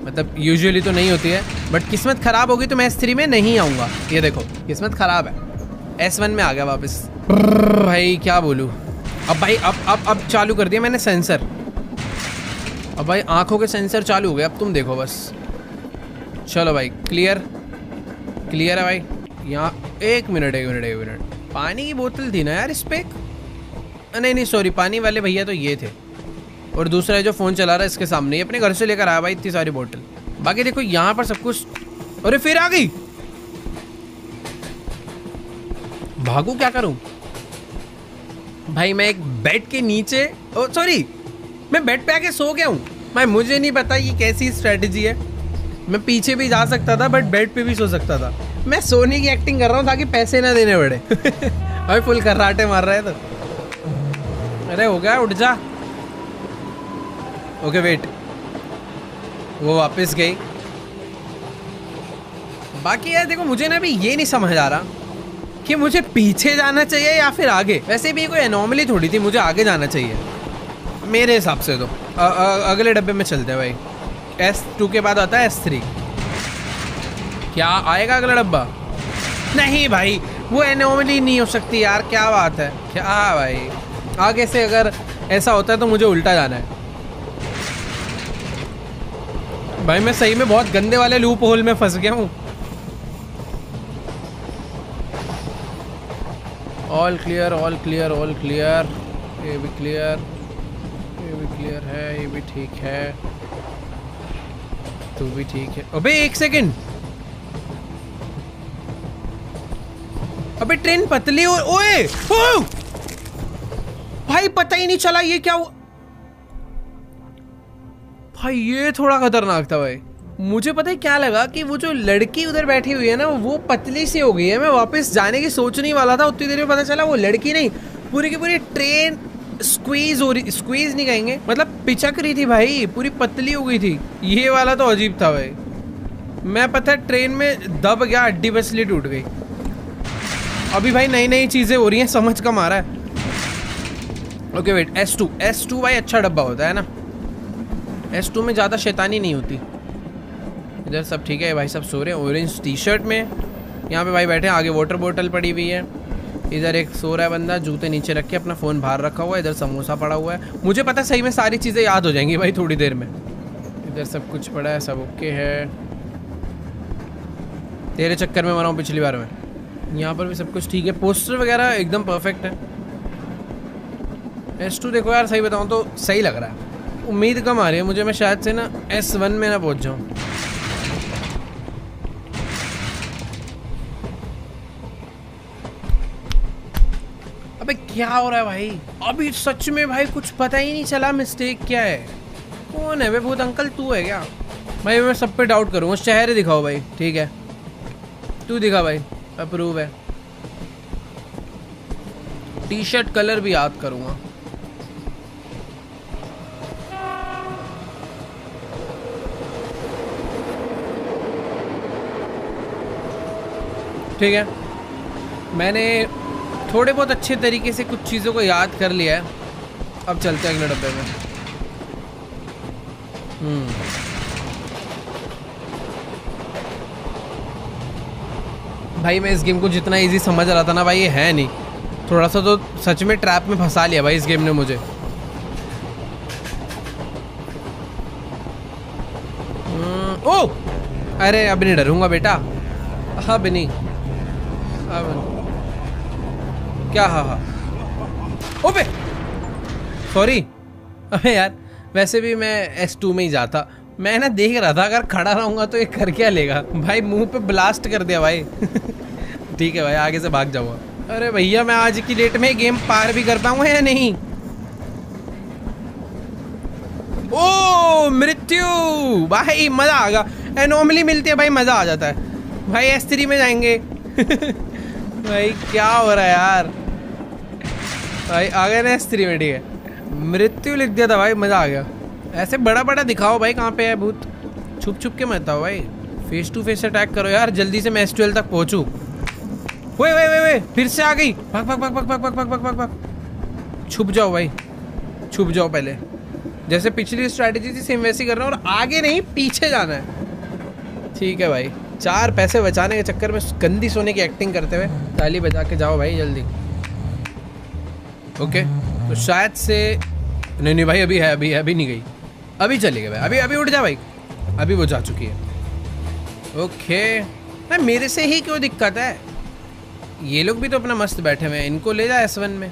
[SPEAKER 1] मतलब यूजुअली तो नहीं होती है। बट किस्मत ख़राब होगी तो मैं S3 में नहीं आऊँगा। ये देखो किस्मत ख़राब है, S1 में आ गया वापस। भाई क्या बोलूँ अब भाई, अब चालू कर दिया मैंने सेंसर। अब भाई आँखों के सेंसर चालू हो गए, अब तुम देखो बस। चलो भाई क्लियर है भाई। यहाँ एक मिनट पानी की बोतल थी ना यार इस पे? नहीं सॉरी, पानी वाले भैया तो ये थे, और दूसरा जो फ़ोन चला रहा है इसके सामने, ये अपने घर से लेकर आया भाई इतनी सारी बोतल। बाकी देखो यहाँ पर सब कुछ। अरे फिर आ गई, भागू क्या करूँ भाई? मैं एक बेड के नीचे, ओ सॉरी मैं बेड पे आके सो गया हूँ भाई। मुझे नहीं पता ये कैसी स्ट्रेटजी है। मैं पीछे भी जा सकता था बट बेड पे भी सो सकता था। मैं सोने की एक्टिंग कर रहा हूँ ताकि पैसे ना देने पड़े। भाई फुल खर्राटे मार रहा है तो। अरे हो गया, उठ जा। ओके वेट, वो वापस गई। बाकी यार देखो मुझे ना अभी ये नहीं समझ आ रहा कि मुझे पीछे जाना चाहिए या फिर आगे। वैसे भी कोई एनोमली थोड़ी थी, मुझे आगे जाना चाहिए मेरे हिसाब से तो। अगले डब्बे में चलते हैं भाई। S2 के बाद आता है S3। क्या आएगा अगला डब्बा? नहीं भाई वो एनोमली नहीं हो सकती यार, क्या बात है क्या भाई? आगे से अगर ऐसा होता है तो मुझे उल्टा जाना है भाई। मैं सही में बहुत गंदे वाले लूप होल में फंस गया हूँ। All clear all clear all clear. ये भी क्लियर, ये भी क्लियर है, ये भी ठीक है, तू भी ठीक है। अबे एक सेकंड, अबे ट्रेन पतली हो। ओए ओ! भाई पता ही नहीं चला ये क्या हुआ। भाई ये थोड़ा खतरनाक था भाई। मुझे पता है क्या लगा कि वो जो लड़की उधर बैठी हुई है ना वो पतली सी हो गई है। मैं वापस जाने की सोचने वाला था, उतनी देर में पता चला वो लड़की नहीं, पूरी की पूरी ट्रेन स्क्वीज हो रही, स्क्वीज नहीं कहेंगे, मतलब पिचक रही थी भाई, पूरी पतली हो गई थी। ये वाला तो अजीब था भाई। मैं पता है ट्रेन में दब गया, हड्डी बसली टूट गई। अभी भाई नई नई चीजें हो रही हैं, समझ कम आ रहा है। ओके वेट, S2 भाई अच्छा डब्बा होता है ना, S2 में ज़्यादा शैतानी नहीं होती। इधर सब ठीक है भाई, सब सो रहे हैं ऑरेंज टी शर्ट में। यहाँ पे भाई बैठे हैं, आगे वाटर बोतल पड़ी हुई है। इधर एक सो रहा है बंदा, जूते नीचे रख के, अपना फ़ोन बाहर रखा हुआ है। इधर समोसा पड़ा हुआ है। मुझे पता है सही में सारी चीज़ें याद हो जाएंगी भाई थोड़ी देर में। इधर सब कुछ पड़ा है, सब ओके है। तेरे चक्कर में मरा हूँ पिछली बार में। यहाँ पर भी सब कुछ ठीक है, पोस्टर वगैरह एकदम परफेक्ट है। S2 देखो यार, सही बताऊँ तो सही लग रहा है। उम्मीद कम आ रही है मुझे, मैं शायद से ना S1 में ना पहुँच जाऊँ। अबे क्या हो रहा है भाई? अभी सच में भाई कुछ पता ही नहीं चला मिस्टेक क्या है। कौन है वे भूत अंकल, तू है क्या? भाई मैं सब पे डाउट करूँगा। चेहरे दिखाओ भाई, ठीक है तू दिखा भाई, अप्रूव है। टी शर्ट कलर भी याद करूँगा। ठीक है, मैंने थोड़े बहुत अच्छे तरीके से कुछ चीज़ों को याद कर लिया है। अब चलते हैं अगले डब्बे में। भाई मैं इस गेम को जितना इजी समझ रहा था ना भाई, ये है नहीं। थोड़ा सा तो सच में ट्रैप में फंसा लिया भाई इस गेम ने मुझे। ओ अरे अब नहीं डरूंगा बेटा, अब नहीं, अब क्या? हाँ ओबे सॉरी। अबे यार वैसे भी मैं S2 में ही जाता। मैं ना देख रहा था अगर खड़ा रहूंगा तो ये कर क्या लेगा। भाई मुंह पे ब्लास्ट कर दिया भाई। ठीक है भाई, आगे से भाग जाऊंगा। अरे भैया मैं आज की डेट में गेम पार भी कर पाऊंगा या नहीं? ओ मृत्यु भाई, मजा आ गया। एनोमली मिलती है भाई, मजा आ जाता है भाई। S3 में जाएंगे। भाई क्या हो रहा है यार? भाई आ गए ना S3 में, ठीक है। मृत्यु लिख दिया था भाई, मजा आ गया। ऐसे बड़ा बड़ा दिखाओ भाई, कहाँ पे है भूत? छुप छुप के मत आओ भाई, फेस टू फेस अटैक करो यार, जल्दी से मैं S12 तक पहुंचूं। वे फिर से आ गई। भाग भाग भाग भाग भाग भाग भाग भाग भाग। छुप जाओ भाई, छुप जाओ पहले। जैसे पिछली स्ट्रैटेजी थी सेम वैसी करना, और आगे नहीं पीछे जाना है। ठीक है भाई, 4 पैसे बचाने के चक्कर में गंदी सोने की एक्टिंग करते हुए ताली बजा के जाओ भाई जल्दी। ओके तो शायद से नहीं भाई, अभी है, अभी नहीं गई, अभी चली गई भाई। अभी उठ जा भाई, अभी वो जा चुकी है। ओके भाई, मेरे से ही क्यों दिक्कत है? ये लोग भी तो अपना मस्त बैठे हुए हैं, इनको ले जा S1 में।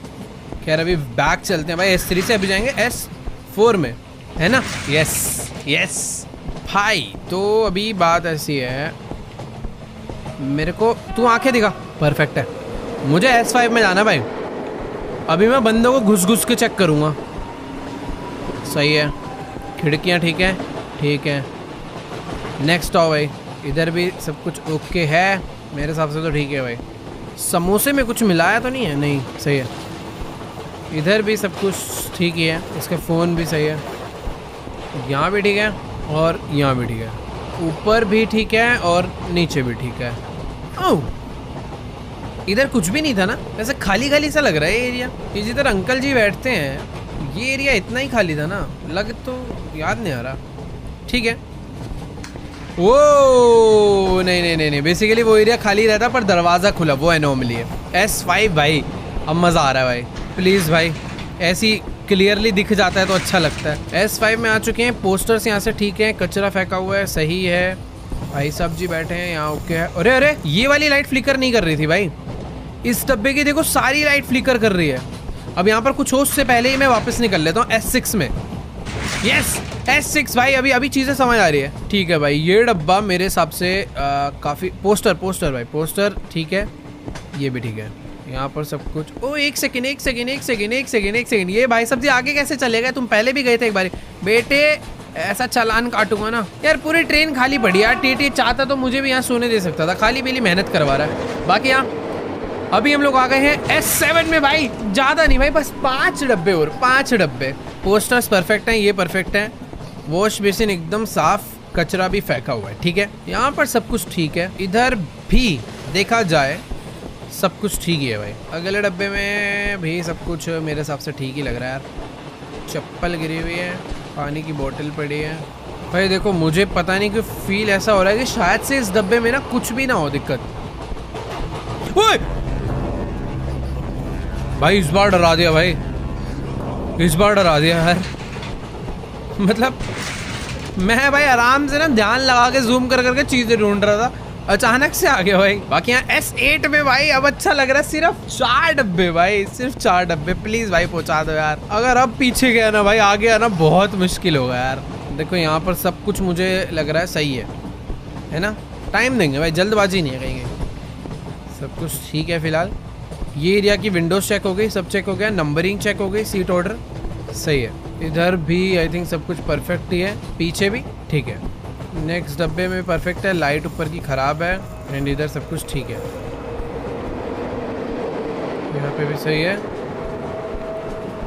[SPEAKER 1] खैर अभी बैक चलते हैं भाई, S3 से अभी जाएंगे S4 में, है ना? यस भाई। तो अभी बात ऐसी है, मेरे को तू आंखें दिखा, परफेक्ट है। मुझे S5 में जाना भाई। अभी मैं बंदों को घुस घुस के चेक करूँगा। सही है, खिड़कियाँ ठीक है, ठीक है। नेक्स्ट आओ भाई, इधर भी सब कुछ ओके है मेरे हिसाब से तो ठीक है भाई। समोसे में कुछ मिलाया तो नहीं है? नहीं, सही है। इधर भी सब कुछ ठीक ही है, इसका फ़ोन भी सही है, यहाँ भी ठीक है और यहाँ भी ठीक है, ऊपर भी ठीक है और नीचे भी ठीक है। ओह इधर कुछ भी नहीं था ना, वैसे खाली खाली सा लग रहा है ये एरिया। ये जिधर अंकल जी बैठते हैं ये एरिया इतना ही खाली था ना, लग तो याद नहीं आ रहा। ठीक है, वो नहीं, बेसिकली वो एरिया खाली रहता पर दरवाज़ा खुला, वो एनोमली है। S5 भाई, अब मज़ा आ रहा है भाई। प्लीज़ भाई, ऐसी क्लियरली दिख जाता है तो अच्छा लगता है। S5 में आ चुके हैं, पोस्टर्स यहाँ से ठीक है, कचरा फेंका हुआ है, सही है। भाई साहब जी बैठे हैं यहाँ, ओके है। अरे ये वाली लाइट फ्लिकर नहीं कर रही थी भाई, इस डब्बे की देखो सारी लाइट फ्लिकर कर रही है। अब यहाँ पर कुछ हो उससे पहले ही मैं वापस निकल लेता हूँ S6 में। यस S6 भाई, अभी अभी चीजें समझ आ रही है। ठीक है भाई, ये डब्बा मेरे हिसाब से काफी पोस्टर भाई, पोस्टर ठीक है, ये भी ठीक है। यहाँ पर सब कुछ। ओ एक सेकेंड, ये भाई साहब जी आगे कैसे चले गए? तुम पहले भी गए थे एक बार। बेटे ऐसा चालान काटूंगा ना यार। पूरी ट्रेन खाली पड़ी यार। टीटी चाहता तो मुझे भी यहाँ सोने दे सकता था, खाली पीली मेहनत करवा रहा है। बाकी यहाँ अभी हम लोग आ गए हैं S7 में भाई। ज्यादा नहीं भाई, बस 5 डब्बे और 5 डब्बे। पोस्टर्स परफेक्ट हैं, ये परफेक्ट है। वॉश बेसिन एकदम साफ, कचरा भी फेंका हुआ है। ठीक है, यहाँ पर सब कुछ ठीक है। इधर भी देखा जाए सब कुछ ठीक ही है भाई। अगले डब्बे में भी सब कुछ मेरे हिसाब से ठीक ही लग रहा है यार। चप्पल गिरी हुई है, पानी की बोतल पड़ी है भाई। देखो मुझे पता नहीं क्यों फील ऐसा हो रहा है कि शायद से इस डब्बे में ना कुछ भी ना हो दिक्कत। ओए! भाई इस बार डरा दिया भाई, इस बार डरा दिया यार। मतलब मैं भाई आराम से ना ध्यान लगा के जूम कर करके चीजें ढूंढ रहा था, अचानक से आ गया भाई। बाकी यहाँ S8 में भाई अब अच्छा लग रहा है। सिर्फ 4 डब्बे भाई, सिर्फ 4 डब्बे। प्लीज भाई पहुंचा दो यार। अगर अब पीछे गया ना भाई, आगे आना बहुत मुश्किल होगा यार। देखो यहाँ पर सब कुछ मुझे लग रहा है सही है ना? टाइम देंगे भाई, जल्दबाजी नहीं है कहीं। सब कुछ ठीक है फिलहाल। ये एरिया की विंडोज चेक हो गई, सब चेक हो गया, नंबरिंग चेक हो गई, सीट ऑर्डर सही है। इधर भी आई थिंक सब कुछ परफेक्ट ही है, पीछे भी ठीक है। नेक्स्ट डब्बे में परफेक्ट है, लाइट ऊपर की खराब है एंड इधर सब कुछ ठीक है। यहाँ पे भी सही है।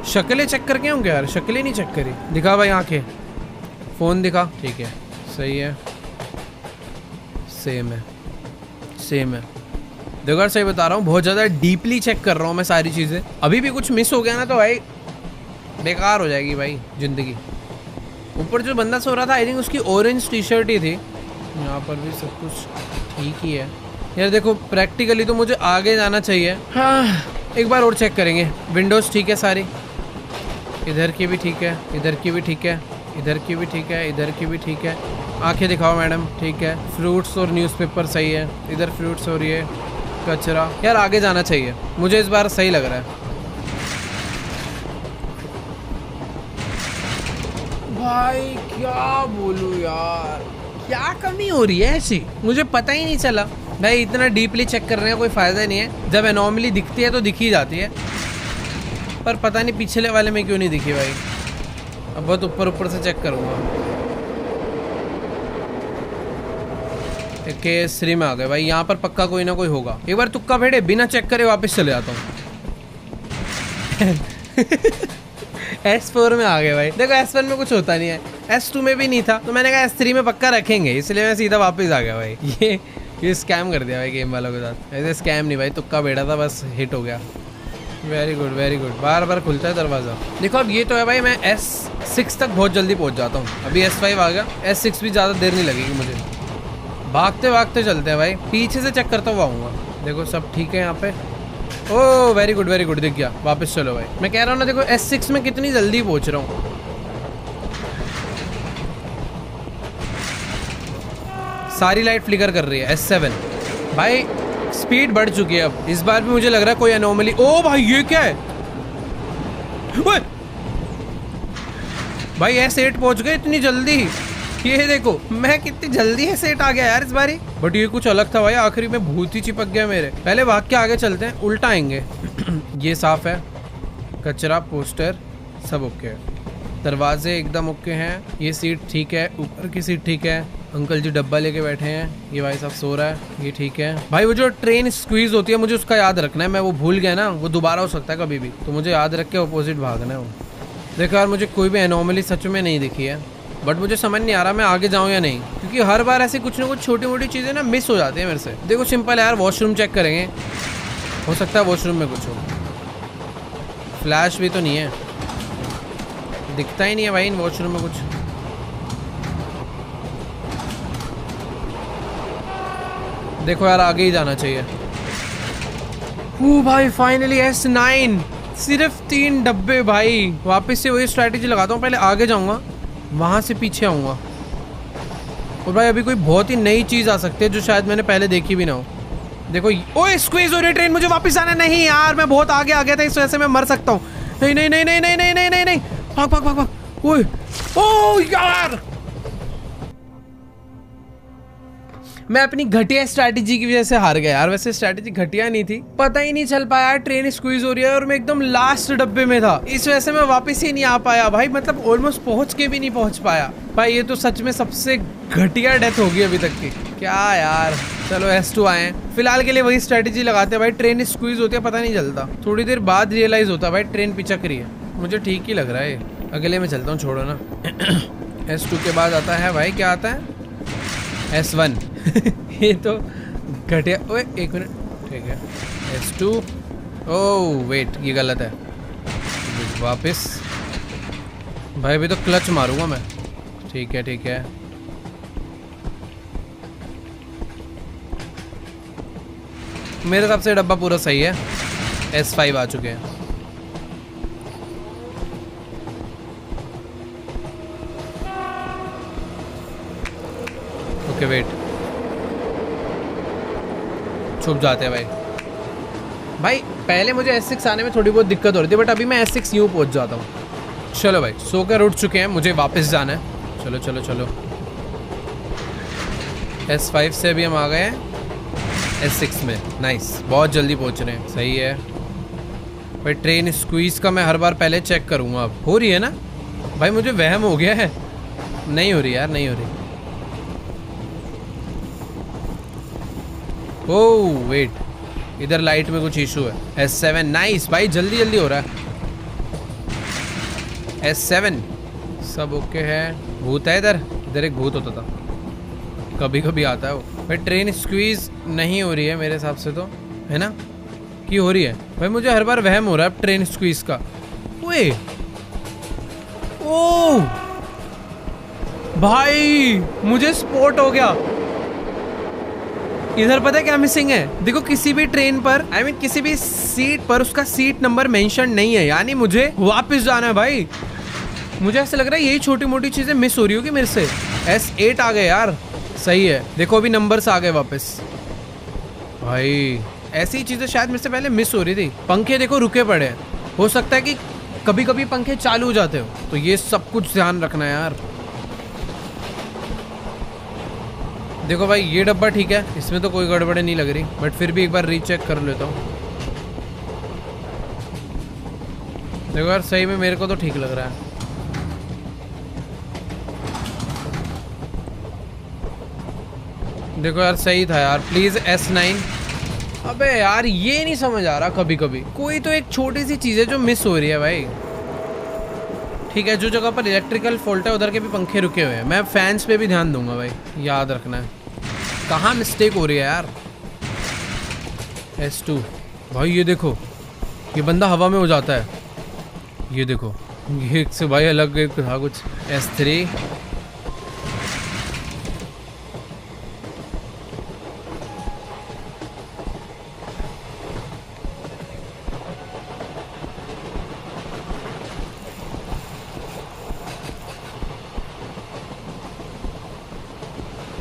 [SPEAKER 1] शक्लें चेक करके होंगे यार, शक्लें नहीं चेक करी। दिखा भाई आंखें, फोन दिखा, ठीक है सही है, सेम है, सेम है। देखो यार सही बता रहा हूँ, बहुत ज़्यादा डीपली चेक कर रहा हूँ मैं सारी चीज़ें। अभी भी कुछ मिस हो गया ना तो भाई बेकार हो जाएगी भाई ज़िंदगी। ऊपर जो बंदा सो रहा था आई थिंक उसकी ऑरेंज टी शर्ट ही थी। यहाँ पर भी सब कुछ ठीक ही है यार। देखो प्रैक्टिकली तो मुझे आगे जाना चाहिए। हाँ एक बार और चेक करेंगे। विंडोज़ ठीक है सारी, इधर की भी ठीक है, इधर की भी ठीक है, इधर की भी ठीक है, इधर की भी ठीक है। आंखें दिखाओ मैडम, ठीक है। फ्रूट्स और न्यूज़पेपर सही है, इधर फ्रूट्स और ये कचरा। यार आगे जाना चाहिए, मुझे इस बार सही लग रहा है भाई। क्या बोलूं यार, क्या कमी हो रही है ऐसी, मुझे पता ही नहीं चला भाई। इतना डीपली चेक करने का कोई फ़ायदा नहीं है। जब एनॉमली दिखती है तो दिख ही जाती है, पर पता नहीं पिछले वाले में क्यों नहीं दिखी भाई। अब बहुत ऊपर ऊपर से चेक करूँगा। केसरी में आ गए भाई, यहाँ पर पक्का कोई ना कोई होगा। एक बार तुक्का फेंटे बिना चेक करे वापस चले जाता हूँ। S4 में आ गए भाई। देखो S1 में कुछ होता नहीं है, S2 में भी नहीं था, तो मैंने कहा S3 में पक्का रखेंगे, इसलिए मैं सीधा वापस आ गया भाई। ये स्कैम कर दिया भाई गेम वालों के साथ। ऐसे स्कैम नहीं भाई, तुक्का बैठा था बस, हिट हो गया। Very good very good. बार बार खुलता है दरवाज़ा। देखो अब ये तो है भाई, मैं S6 तक बहुत जल्दी पहुँच जाता हूँ। अभी S5 आ गया, S6 भी ज़्यादा देर नहीं लगेगी मुझे। भागते भागते चलते हैं भाई, पीछे से चेक करता हुआ आऊँगा। देखो सब ठीक है यहाँ पे। ओह वेरी गुड दिख गया। वापस चलो भाई, मैं कह रहा हूँ ना देखो S6 में कितनी जल्दी पहुँच रहा हूँ। सारी लाइट फ्लिकर कर रही है। S7 भाई स्पीड बढ़ चुकी है अब। इस बार भी मुझे लग रहा है कोई एनोमली। ओ भाई ये क्या है भाई, S8 पहुँच गए इतनी जल्दी। ये देखो मैं कितनी जल्दी S8 आ गया यार इस बारी। बट ये कुछ अलग था भाई, आखिरी में भूत ही चिपक गया मेरे। पहले भाग के आगे चलते हैं, उल्टा आएंगे। ये साफ है, कचरा पोस्टर सब ओके है, दरवाजे एकदम ओके हैं। ये सीट ठीक है, ऊपर की सीट ठीक है। अंकल जी डब्बा लेके बैठे हैं, ये भाई साहब सो रहा है, ये ठीक है भाई। वो जो ट्रेन स्क्वीज होती है मुझे उसका याद रखना है, मैं वो भूल गया ना, वो दोबारा हो सकता है कभी भी, तो मुझे याद रख के अपोजिट भागना है वो। देखो यार मुझे कोई भी एनोमली सच में नहीं दिखी है, बट मुझे समझ नहीं आ रहा मैं आगे जाऊँ या नहीं, क्योंकि हर बार ऐसी कुछ ना कुछ छोटी मोटी चीज़ें ना मिस हो जाती है मेरे से। देखो सिंपल है यार, वॉशरूम चेक करेंगे, हो सकता है वॉशरूम में कुछ हो। फ्लैश भी तो नहीं है, दिखता ही नहीं है भाई इन वॉशरूम में कुछ। देखो यार आगे ही जाना चाहिए। भाई फाइनली S9, सिर्फ 3 डब्बे भाई। वापस से वही स्ट्रैटेजी लगाता हूँ, पहले आगे जाऊँगा, वहाँ से पीछे आऊँगा। और भाई अभी कोई बहुत ही नई चीज़ आ सकती है जो शायद मैंने पहले देखी भी ना हो। देखो, ओए स्क्वीज हो रही है ट्रेन, मुझे वापस आना। नहीं यार, मैं बहुत आगे आ गया था, इस वजह से मैं मर सकता हूँ। नहीं नहीं नहीं नहीं नहीं नहीं नहीं नहीं नहीं, भाग भाग भाग भाग। ओए ओ यार, मैं अपनी घटिया स्ट्रैटेजी की वजह से हार गया यार। वैसे स्ट्रैटेजी घटिया नहीं थी, पता ही नहीं चल पाया ट्रेन स्क्वीज हो रही है और मैं एकदम लास्ट डब्बे में था, इस वजह से मैं वापस ही नहीं आ पाया भाई। मतलब ऑलमोस्ट पहुंच के भी नहीं पहुंच पाया भाई। ये तो सच में सबसे घटिया डेथ होगी अभी तक की। क्या यार, चलो S2 आए हैं। फिलहाल के लिए वही स्ट्रैटेजी लगाते हैं भाई। ट्रेन स्क्वीज होती है, पता नहीं चलता, थोड़ी देर बाद रियलाइज होता है भाई ट्रेन पिचक रही है। मुझे ठीक ही लग रहा है। अगले में चलता हूँ, छोड़ो ना। S2 के बाद आता है भाई, क्या आता है? S1। ये तो घटिया। ओए एक मिनट, ठीक है। S2। ओह वेट, ये गलत है। वापस भाई, अभी तो क्लच मारूंगा मैं। ठीक है ठीक है। मेरे हिसाब से डब्बा पूरा सही है। S5 आ चुके हैं। ओके वेट, छुप जाते हैं भाई। भाई पहले मुझे S6 आने में थोड़ी बहुत दिक्कत हो रही थी, बट अभी मैं S6 यूँ पहुंच जाता हूँ। चलो भाई, सोकर उठ चुके हैं, मुझे वापस जाना है। चलो चलो चलो। S5 से भी हम आ गए हैं S6 में। नाइस, बहुत जल्दी पहुंच रहे हैं। सही है भाई। ट्रेन स्क्वीज का मैं हर बार पहले चेक करूँगा। अब हो रही है ना भाई? मुझे वहम हो गया है। नहीं हो रही यार, नहीं हो रही। ओह वेट, इधर लाइट में कुछ इशू है। S7 नाइस भाई, जल्दी जल्दी हो रहा है। S7 सब ओके है। भूत है इधर? इधर एक भूत होता था, कभी कभी आता है वो भाई। ट्रेन स्क्वीज नहीं हो रही है मेरे हिसाब से, तो है ना कि हो रही है भाई? मुझे हर बार वहम हो रहा है ट्रेन स्क्वीज का। ओए ओह भाई, मुझे स्पॉट हो गया। इधर पता है क्या मिसिंग है? देखो, किसी भी ट्रेन पर किसी भी सीट पर उसका सीट नंबर मेंशन नहीं है, यानी मुझे वापस जाना है भाई। मुझे ऐसा लग रहा है यही छोटी मोटी चीजें मिस हो रही होगी मेरे से। S8 आ गए यार, सही है। देखो अभी नंबर्स आ गए वापस भाई। ऐसी चीजें शायद मेरे से पहले मिस हो रही थी। पंखे देखो रुके पड़े हैं, हो सकता है कि कभी कभी पंखे चालू हो जाते हो, तो ये सब कुछ ध्यान रखना है यार। देखो भाई, ये डब्बा ठीक है, इसमें तो कोई गड़बड़ी नहीं लग रही, बट फिर भी एक बार रीचेक कर लेता हूँ। देखो यार, सही में मेरे को तो ठीक लग रहा है। देखो यार, सही था यार। Please S9। अबे यार, ये नहीं समझ आ रहा, कभी कभी कोई तो एक छोटी सी चीज है जो मिस हो रही है भाई। ठीक है, जो जगह पर इलेक्ट्रिकल फॉल्ट है उधर के भी पंखे रुके हुए हैं। मैं फैंस पे भी ध्यान दूंगा भाई, याद रखना है कहाँ मिस्टेक हो रही है यार। S2 भाई, ये देखो, ये बंदा हवा में हो जाता है। ये देखो, ये एक से भाई अलग एक था कुछ। S3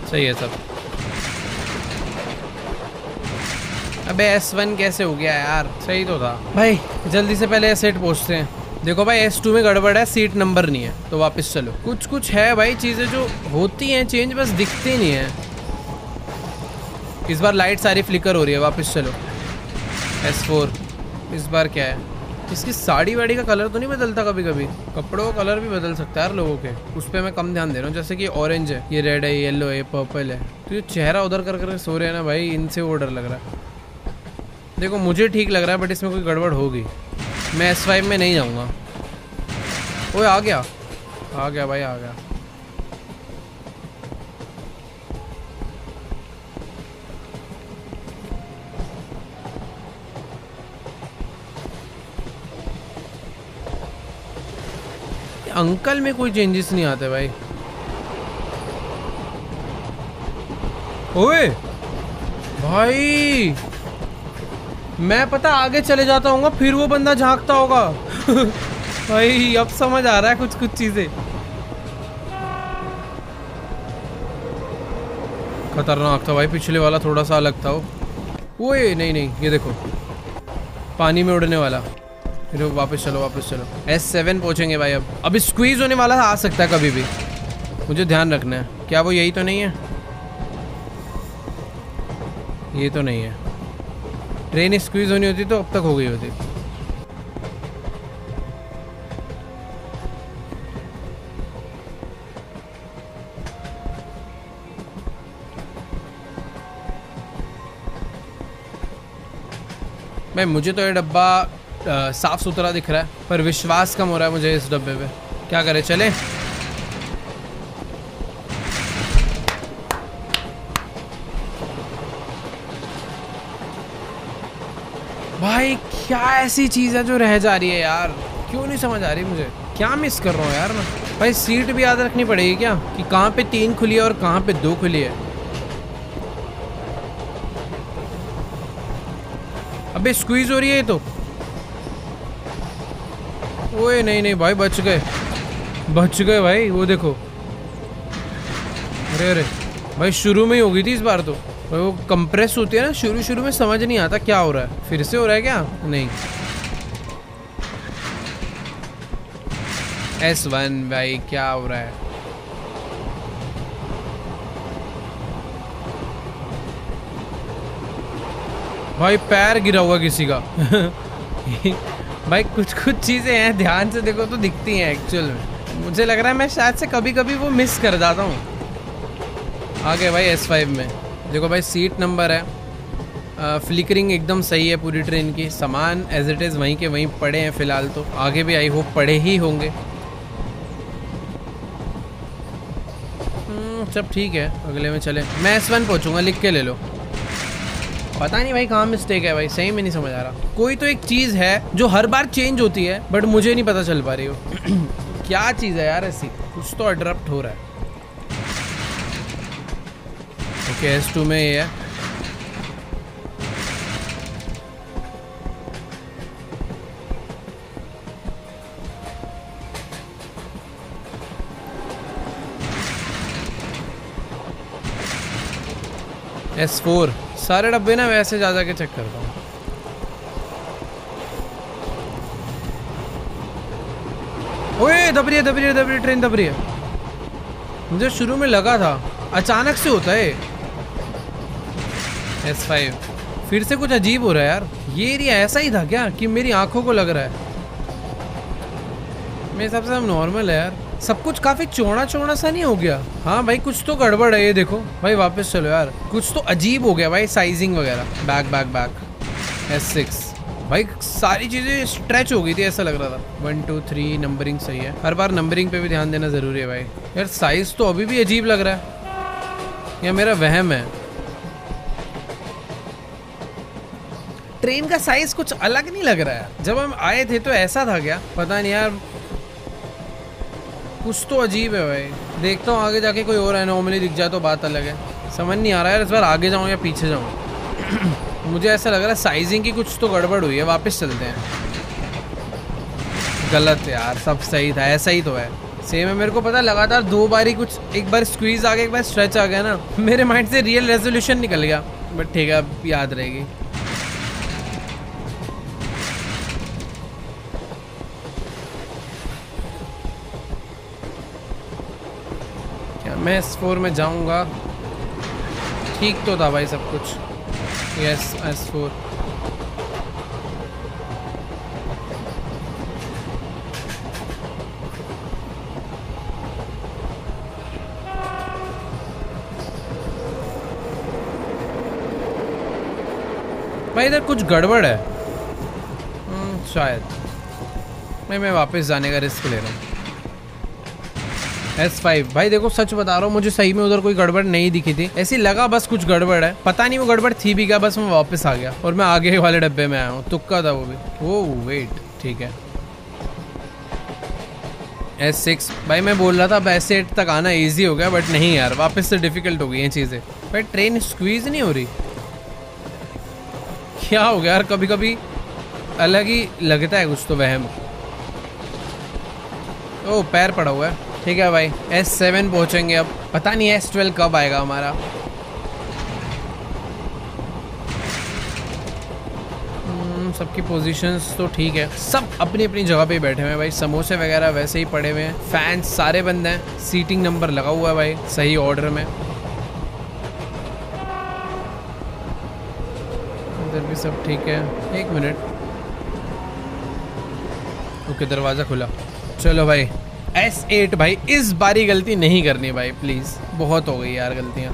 [SPEAKER 1] सही है सब। अबे S1 कैसे हो गया यार? सही तो था भाई। जल्दी से पहले S8 पहुंचते हैं। देखो भाई, S2 में गड़बड़ है, सीट नंबर नहीं है, तो वापस चलो। कुछ कुछ है भाई, चीजें जो होती हैं चेंज, बस दिखती नहीं है। इस बार लाइट सारी फ्लिकर हो रही है, वापस चलो। S4 इस बार क्या है? इसकी साड़ी वाड़ी का कलर तो नहीं बदलता? कभी कभी कपड़ों का कलर भी बदल सकता है यार लोगों के, उस पर मैं कम ध्यान दे रहा हूँ। जैसे कि ऑरेंज है, ये रेड है, येलो है, पर्पल है, तो ये चेहरा उधर कर कर सो रहे हैं ना भाई, इनसे वो डर लग रहा है। देखो मुझे ठीक लग रहा है, बट इसमें कोई गड़बड़ होगी। मैं S5 में नहीं जाऊँगा। ओए आ गया, आ गया भाई, आ गया। अंकल में कोई चेंजेस नहीं आते भाई। ओए भाई, मैं पता आगे चले जाता हूँ, फिर वो बंदा झांकता होगा। भाई अब समझ आ रहा है कुछ कुछ चीजें। खतरनाक था भाई, पिछले वाला थोड़ा सा अलग था वो। ओए नहीं नहीं, ये देखो पानी में उड़ने वाला। फिर वापस चलो वापस चलो। S7 पहुंचेंगे भाई। अब स्क्वीज होने वाला आ सकता है कभी भी, मुझे ध्यान रखना है। क्या वो यही तो नहीं है? ये तो नहीं है। ट्रेन स्क्वीज होनी होती तो अब तक हो गई होती। भाई मुझे तो ये डब्बा साफ सुथरा दिख रहा है, पर विश्वास कम हो रहा है मुझे इस डब्बे पे। क्या करें, चले? भाई क्या ऐसी चीज़ है जो रह जा रही है यार? क्यों नहीं समझ आ रही मुझे, क्या मिस कर रहा हूँ यार मैं? भाई सीट भी याद रखनी पड़ेगी क्या कि कहाँ पे 3 खुली है और कहाँ पे 2 खुली है? अबे स्क्वीज हो रही है ये तो। ओए नहीं नहीं भाई, बच गए भाई। वो देखो, अरे अरे भाई शुरू में ही हो गई थी इस बार तो। वो कंप्रेस होती है ना शुरू में, समझ नहीं आता क्या हो रहा है। फिर से हो रहा है क्या? नहीं। S1 भाई क्या हो रहा है? भाई पैर गिरा हुआ किसी का। भाई कुछ चीजें हैं, ध्यान से देखो तो दिखती हैं एक्चुअल में। मुझे लग रहा है मैं शायद से कभी कभी वो मिस कर जाता हूँ। आ गए भाई S5 में। देखो भाई सीट नंबर है, फ्लिकरिंग एकदम सही है पूरी ट्रेन की। सामान एज इट इज़ वहीं के वहीं पड़े हैं फिलहाल तो, आगे भी आई होप पड़े ही होंगे। सब ठीक है, अगले में चले। मैं S1 पहुंचूंगा, लिख के ले लो। पता नहीं भाई कहाँ मिस्टेक है भाई, सही में नहीं समझ आ रहा। कोई तो एक चीज़ है जो हर बार चेंज होती है बट मुझे नहीं पता चल पा रही हो। क्या चीज़ है यार ऐसी? कुछ तो अडरप्ट हो रहा है। ओके S2 में ये है। S4 सारे डब्बे ना वैसे जा के चेक करता हूँ। ओए दब रही है ट्रेन दब रही है। मुझे शुरू में लगा था अचानक से होता है। S5 फिर से कुछ अजीब हो रहा है यार। ये एरिया ऐसा ही था क्या कि मेरी आंखों को लग रहा है? मेरे हिसाब से सब नॉर्मल है यार। सब कुछ काफी चौड़ा सा नहीं हो गया? हाँ भाई कुछ तो गड़बड़ है। ये देखो भाई वापस चलो यार, कुछ तो अजीब हो गया भाई, साइजिंग वगैरह। बैक S6 भाई सारी चीजें स्ट्रेच हो गई थी, ऐसा लग रहा था। 1 2 3 नंबरिंग सही है। हर बार नंबरिंग पे भी ध्यान देना जरूरी है भाई। यार साइज तो अभी भी अजीब लग रहा है, या मेरा वहम है? ट्रेन का साइज कुछ अलग नहीं लग रहा है। जब हम आए थे तो ऐसा था क्या? पता नहीं यार, कुछ तो अजीब है भाई। देखता हूँ आगे जाके कोई और एनोमली दिख जाए तो बात अलग है। समझ नहीं आ रहा है इस बार आगे जाऊँ या पीछे जाऊँ। मुझे ऐसा लग रहा है साइजिंग की कुछ तो गड़बड़ हुई है। वापस चलते हैं। गलत यार, सब सही था, ऐसा ही तो है। सेम है, मेरे को पता लगातार 2 बार ही कुछ, एक बार स्क्वीज आ गया, एक बार स्ट्रेच आ गया ना, मेरे माइंड से रियल रेजोल्यूशन निकल गया। बट ठीक है, अब याद रहेगी। मैं S4 में जाऊंगा। ठीक तो था भाई सब कुछ। Yes S4। भाई इधर कुछ गड़बड़ है शायद। मैं वापस जाने का रिस्क ले रहा हूँ। S5 भाई देखो सच बता रहा हूँ, मुझे सही में उधर कोई गड़बड़ नहीं दिखी थी। ऐसी लगा बस कुछ गड़बड़ है, पता नहीं वो गड़बड़ थी भी क्या। बस मैं वापस आ गया और मैं आगे वाले डब्बे में आया हूँ। तुक्का था वो भी। ओह वेट, ठीक है। S6 भाई मैं बोल रहा था अब S8 तक आना इजी हो गया, बट नहीं यार, वापस से डिफिकल्ट हो गई ये चीज़ें। भाई ट्रेन स्क्वीज नहीं हो रही, क्या हो गया यार? कभी कभी अलग ही लगता है कुछ तो वहम। ओह पैर पड़ा हुआ है। ठीक है भाई S7 पहुंचेंगे अब। पता नहीं S12 कब आएगा हमारा। सबकी पोजीशंस तो ठीक है, सब अपनी अपनी जगह पे बैठे हुए हैं भाई। समोसे वगैरह वैसे ही पड़े हुए हैं, फैंस सारे बंद हैं, सीटिंग नंबर लगा हुआ है भाई सही ऑर्डर में। इधर भी सब ठीक है। एक मिनट, ओके दरवाज़ा खुला। चलो भाई S8 भाई, इस बारी गलती नहीं करनी भाई प्लीज़, बहुत हो गई यार गलतियाँ।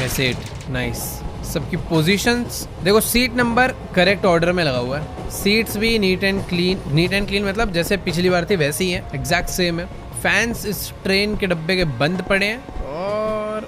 [SPEAKER 1] S8 nice. सबकी पोजीशंस देखो, सीट नंबर करेक्ट ऑर्डर में लगा हुआ है, सीट्स भी नीट एंड क्लीन मतलब जैसे पिछली बार थी वैसे ही है, एग्जैक्ट सेम है। फैंस इस ट्रेन के डब्बे के बंद पड़े हैं और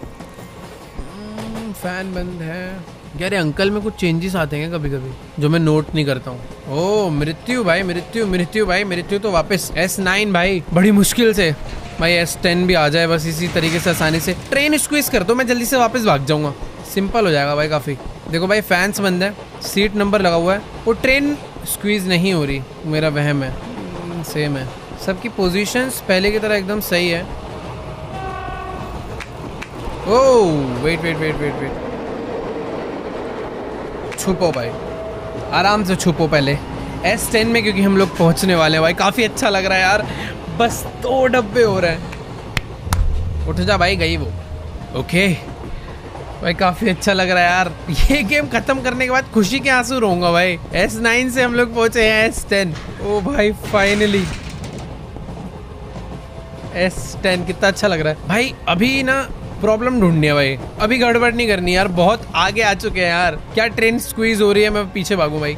[SPEAKER 1] फैन बंद है। यार ये अंकल में कुछ चेंजेस आते हैं कभी कभी जो मैं नोट नहीं करता हूँ। ओ मृत्यु भाई, मृत्यु भाई, मृत्यु तो वापस। S9 भाई बड़ी मुश्किल से, भाई S10 भी आ जाए बस इसी तरीके से आसानी से। ट्रेन स्क्वीज कर दो, मैं जल्दी से वापस भाग जाऊंगा, सिंपल हो जाएगा भाई काफ़ी। देखो भाई फैंस बंद है, सीट नंबर लगा हुआ है, वो ट्रेन स्क्वीज नहीं हो रही, मेरा वहम है। सेम है, सबकी पोजीशंस पहले की तरह एकदम सही है। ओह वेट, छुपो भाई, आराम से छुपो पहले S10 में, क्योंकि हम लोग पहुंचने वाले हैं भाई। काफ़ी अच्छा लग रहा है यार, बस 2 डब्बे हो रहे हैं। उठ जा भाई, गई वो। ओके भाई काफ़ी अच्छा लग रहा है यार, ये गेम खत्म करने के बाद खुशी के आंसू रोऊंगा भाई। S9 से हम लोग पहुंचे हैं S10। ओ भाई फाइनली S10, कितना अच्छा लग रहा है भाई। अभी ना प्रॉब्लम ढूंढनी है भाई, अभी गड़बड़ नहीं करनी यार, बहुत आगे आ चुके हैं यार। क्या ट्रेन स्क्वीज हो रही है, मैं पीछे भागूं भाई।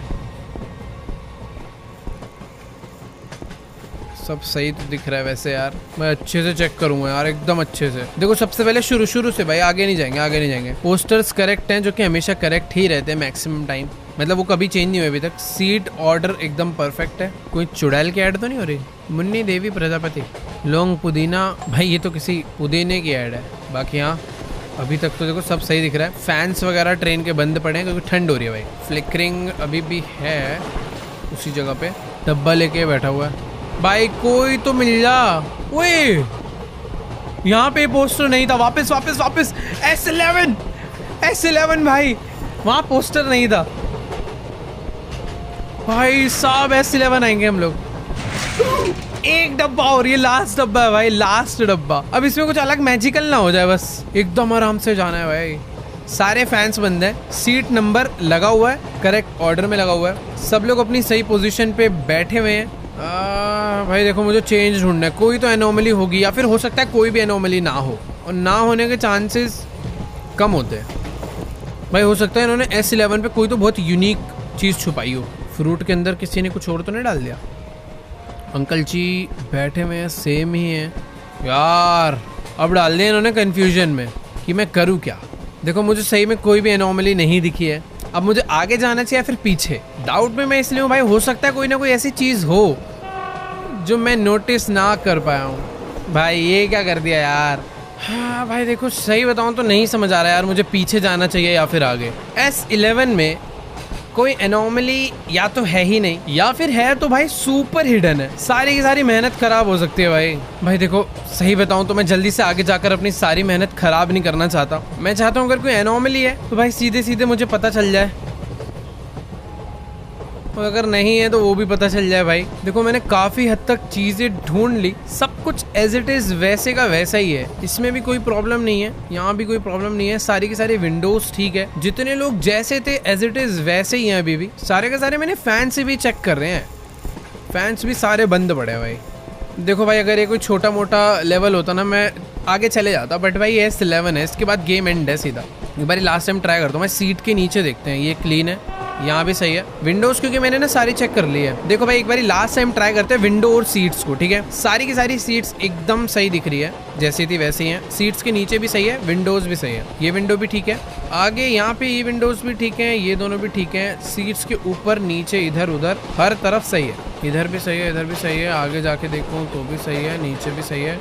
[SPEAKER 1] सब सही तो दिख रहा है वैसे यार, मैं अच्छे से चेक करूंगा यार एकदम अच्छे से। देखो सबसे पहले शुरू से भाई, आगे नहीं जाएंगे। पोस्टर्स करेक्ट हैं, जो कि हमेशा करेक्ट ही रहते हैं मैक्सिमम टाइम, मतलब वो कभी चेंज नहीं हुए अभी तक। सीट ऑर्डर एकदम परफेक्ट है। कोई चुड़ैल की ऐड तो नहीं हो रही? मुन्नी देवी प्रजापति, लौंग पुदीना, भाई ये तो किसी पुदीने की ऐड है। बाकी हाँ अभी तक तो देखो सब सही दिख रहा है। फैंस वगैरह ट्रेन के बंद पड़े हैं क्योंकि ठंड हो रही है भाई। फ्लिकरिंग अभी भी है उसी जगह पे, डब्बा लेके बैठा हुआ है भाई। कोई तो मिल जा। ओए यहाँ पे पोस्टर नहीं था, वापस S11 भाई, वहाँ पोस्टर नहीं था भाई साहब। S11 आएंगे हम लोग। एक डब्बा और, ये लास्ट डब्बा है भाई, लास्ट डब्बा। अब इसमें कुछ अलग मैजिकल ना हो जाए, बस एकदम आराम से जाना है भाई। सारे फैंस बंद हैं, सीट नंबर लगा हुआ है, करेक्ट ऑर्डर में लगा हुआ है, सब लोग अपनी सही पोजीशन पे बैठे हुए हैं। भाई देखो मुझे चेंज ढूंढना है, कोई तो एनोमली होगी, या फिर हो सकता है कोई भी एनोमली ना हो, और ना होने के चांसेस कम होते हैं भाई। हो सकता है इन्होंने S11 पे कोई तो बहुत यूनिक चीज़ छुपाई हो। फ्रूट के अंदर किसी ने कुछ और तो नहीं डाल दिया? अंकल जी बैठे हुए हैं, सेम ही हैं यार। अब डाल दिया इन्होंने कंफ्यूजन में कि मैं करूँ क्या। देखो मुझे सही में कोई भी एनोमली नहीं दिखी है। अब मुझे आगे जाना चाहिए या फिर पीछे, डाउट में मैं इसलिए हूँ भाई। हो सकता है कोई ना कोई ऐसी चीज़ हो जो मैं नोटिस ना कर पाया हूँ। भाई ये क्या कर दिया यार। हाँ भाई देखो सही बताऊँ तो नहीं समझ आ रहा यार, मुझे पीछे जाना चाहिए या फिर आगे। S11 में कोई एनोमली या तो है ही नहीं, या फिर है तो भाई सुपर हिडन है। सारी की सारी मेहनत खराब हो सकती है भाई देखो सही बताऊं तो मैं जल्दी से आगे जाकर अपनी सारी मेहनत खराब नहीं करना चाहता। मैं चाहता हूं अगर कोई एनोमली है तो भाई सीधे सीधे मुझे पता चल जाए, और अगर नहीं है तो वो भी पता चल जाए भाई। देखो मैंने काफ़ी हद तक चीज़ें ढूंढ ली, सब कुछ एज इट इज़ वैसे का वैसा ही है। इसमें भी कोई प्रॉब्लम नहीं है, यहाँ भी कोई प्रॉब्लम नहीं है। सारी की सारी विंडोज़ ठीक है, जितने लोग जैसे थे एज इट इज़ वैसे ही हैं अभी भी। सारे के सारे मैंने फैन से भी चेक कर रहे हैं, फैंस भी सारे बंद पड़े हैं भाई। देखो भाई अगर ये कोई छोटा मोटा लेवल होता ना मैं आगे चले जाता, बट भाई ये S11 है, इसके बाद गेम एंड है सीधा। एक बार लास्ट टाइम ट्राई करता हूँ मैं। सीट के नीचे देखते हैं, ये क्लीन है, यहाँ भी सही है। विंडोज क्योंकि मैंने ना सारी चेक कर ली है। देखो भाई एक बार लास्ट टाइम ट्राई करते हैं विंडो और सीट्स को, ठीक है। सारी की सारी सीट्स एकदम सही दिख रही है, जैसी थी वैसी हैं। सीट्स के नीचे भी सही है, विंडोज भी सही है। ये विंडो भी ठीक है, आगे यहाँ पे ये विंडोज भी ठीक है, ये दोनों भी ठीक है। सीट्स के ऊपर नीचे इधर उधर हर तरफ सही है, इधर भी सही है, इधर भी सही है। आगे जाके देखूँ तो भी सही है, नीचे भी सही है।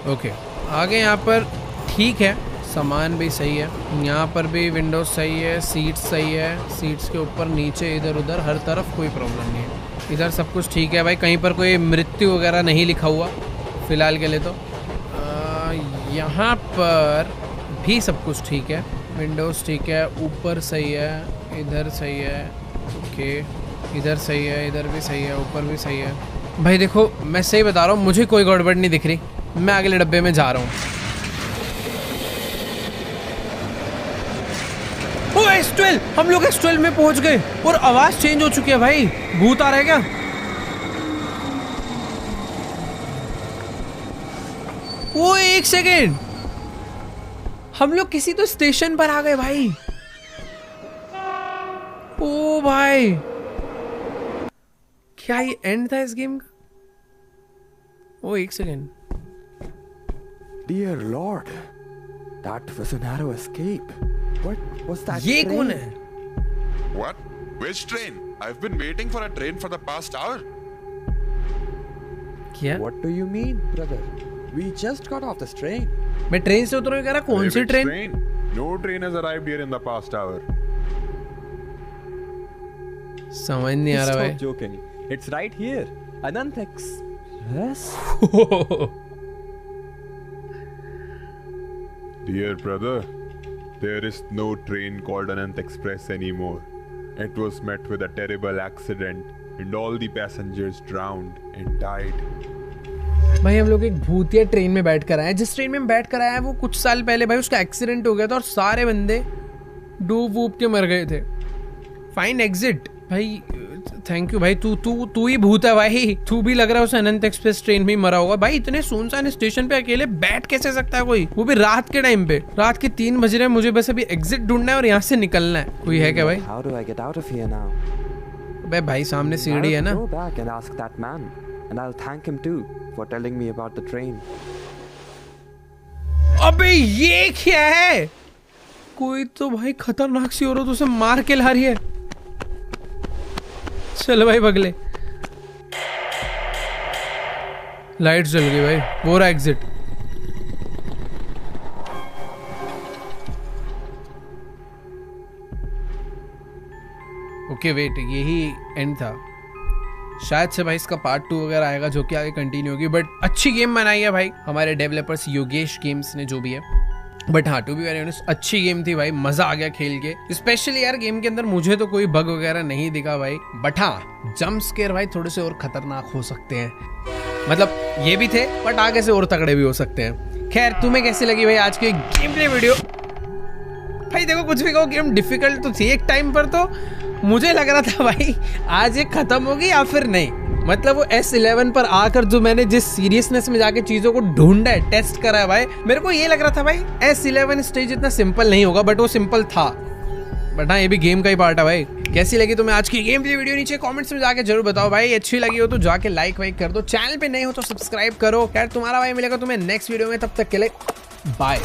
[SPEAKER 1] ओके आगे यहाँ पर ठीक है, सामान भी सही है, यहाँ पर भी विंडोज सही है, सीट्स सही है। सीट्स के ऊपर नीचे इधर उधर हर तरफ कोई प्रॉब्लम नहीं है। इधर सब कुछ ठीक है भाई, कहीं पर कोई मृत्यु वगैरह नहीं लिखा हुआ फिलहाल के लिए तो। यहाँ पर भी सब कुछ ठीक है। विंडोज ठीक है, ऊपर सही है, इधर सही है, ओके इधर सही है, इधर भी सही है, ऊपर भी सही है। भाई देखो मैं सही बता रहा हूँ, मुझे कोई गड़बड़ नहीं दिख रही। मैं अगले डब्बे में जा रहा हूँ। ओ S12, हम लोग S12 में पहुंच गए और आवाज चेंज हो चुकी है भाई। भूत आ रहा है क्या? वो एक सेकेंड, हम लोग किसी तो स्टेशन पर आ गए भाई। ओ भाई, क्या ये एंड था इस गेम का? ओ एक second.
[SPEAKER 2] Dear Lord, that was a narrow escape. What was that?
[SPEAKER 1] ये
[SPEAKER 2] train?
[SPEAKER 1] कौन है?
[SPEAKER 3] What? Which train? I've been waiting for a train for the past hour.
[SPEAKER 1] क्या?
[SPEAKER 2] What do you mean, brother? We just got off this train.
[SPEAKER 1] मैं train से उतरूं, कह रहा कौन सी
[SPEAKER 3] Which
[SPEAKER 1] train?
[SPEAKER 3] train? No train has arrived here in the past hour.
[SPEAKER 1] समझ नहीं आ रहा भाई।
[SPEAKER 2] Stop joking. It's right here. Anant Express.
[SPEAKER 3] Dear brother, there is no train called Anant Express anymore. It was met with a terrible accident and all the passengers drowned and died.
[SPEAKER 1] भाई हम लोग एक भूतिया train में बैठ कर आए हैं। जिस ट्रेन में हम बैठ कर आए हैं वो कुछ साल पहले भाई उसका एक्सीडेंट हो गया था और सारे बंदे डूब वूब के मर गए थे। फाइन एग्जिट भाई, थैंक यू भाई। तू ही भूत है भाई। तू भी लग रहा है उस अनंत एक्सप्रेस ट्रेन में ही मरा होगा भाई। इतने सुनसान स्टेशन पे अकेले बैठ कैसे सकता है कोई, वो भी रात के टाइम पे? रात के 3 बज रहे हैं, मुझे बस अभी एग्जिट ढूंढना है और यहाँ से निकलना है। कोई है क्या भाई?
[SPEAKER 2] How do I get out of here now?
[SPEAKER 1] बे भाई सामने सीढ़ी है ना।
[SPEAKER 2] I'll go back and ask that man, and I'll thank him too for telling me about the train.
[SPEAKER 1] अबे ये क्या है? कोई तो भाई खतरनाक सी औरत उसे मार के ला रही है। चल भाई बगले, लाइट जल गई भाई। वो रहा एग्जिट। ओके वेट, यही एंड था शायद से भाई। इसका पार्ट 2 वगैरह आएगा जो कि आगे कंटिन्यू होगी। बट अच्छी गेम बनाई है भाई हमारे डेवलपर्स योगेश गेम्स ने, जो भी है। बट हाँ, टू बी वेरी ऑनेस्ट अच्छी गेम थी भाई, मजा आ गया खेल के। स्पेशली यार गेम के अंदर मुझे तो कोई बग वगैरह नहीं दिखा भाई। बट हाँ, जंप स्केयर भाई थोड़े से और खतरनाक हो सकते हैं। मतलब ये भी थे बट आगे से और तगड़े भी हो सकते हैं। खैर तुम्हें कैसी लगी भाई आज की गेम प्ले वीडियो? भाई देखो कुछ भी कहो, गेम डिफिकल्ट तो थी एक टाइम पर। तो मुझे लग रहा था भाई आज ये खत्म होगी या फिर नहीं। मतलब वो S11 पर आकर जो मैंने जिस सीरियसनेस में जाके चीजों को ढूंढा है, टेस्ट करा है भाई, मेरे को ये लग रहा था भाई S11 स्टेज इतना सिंपल नहीं होगा। बट वो सिंपल था। बट हाँ, ये भी गेम का ही पार्ट है भाई। कैसी लगी तुम्हें आज की गेम प्ले वीडियो? नीचे कमेंट्स में जाके जरूर बताओ भाई। अच्छी लगी हो तो जाके लाइक वाइक कर दो। चैनल पे नहीं हो तो सब्सक्राइब करो। खैर तुम्हारा भाई मिलेगा तुम्हें नेक्स्ट वीडियो में। तब तक के लिए बाय।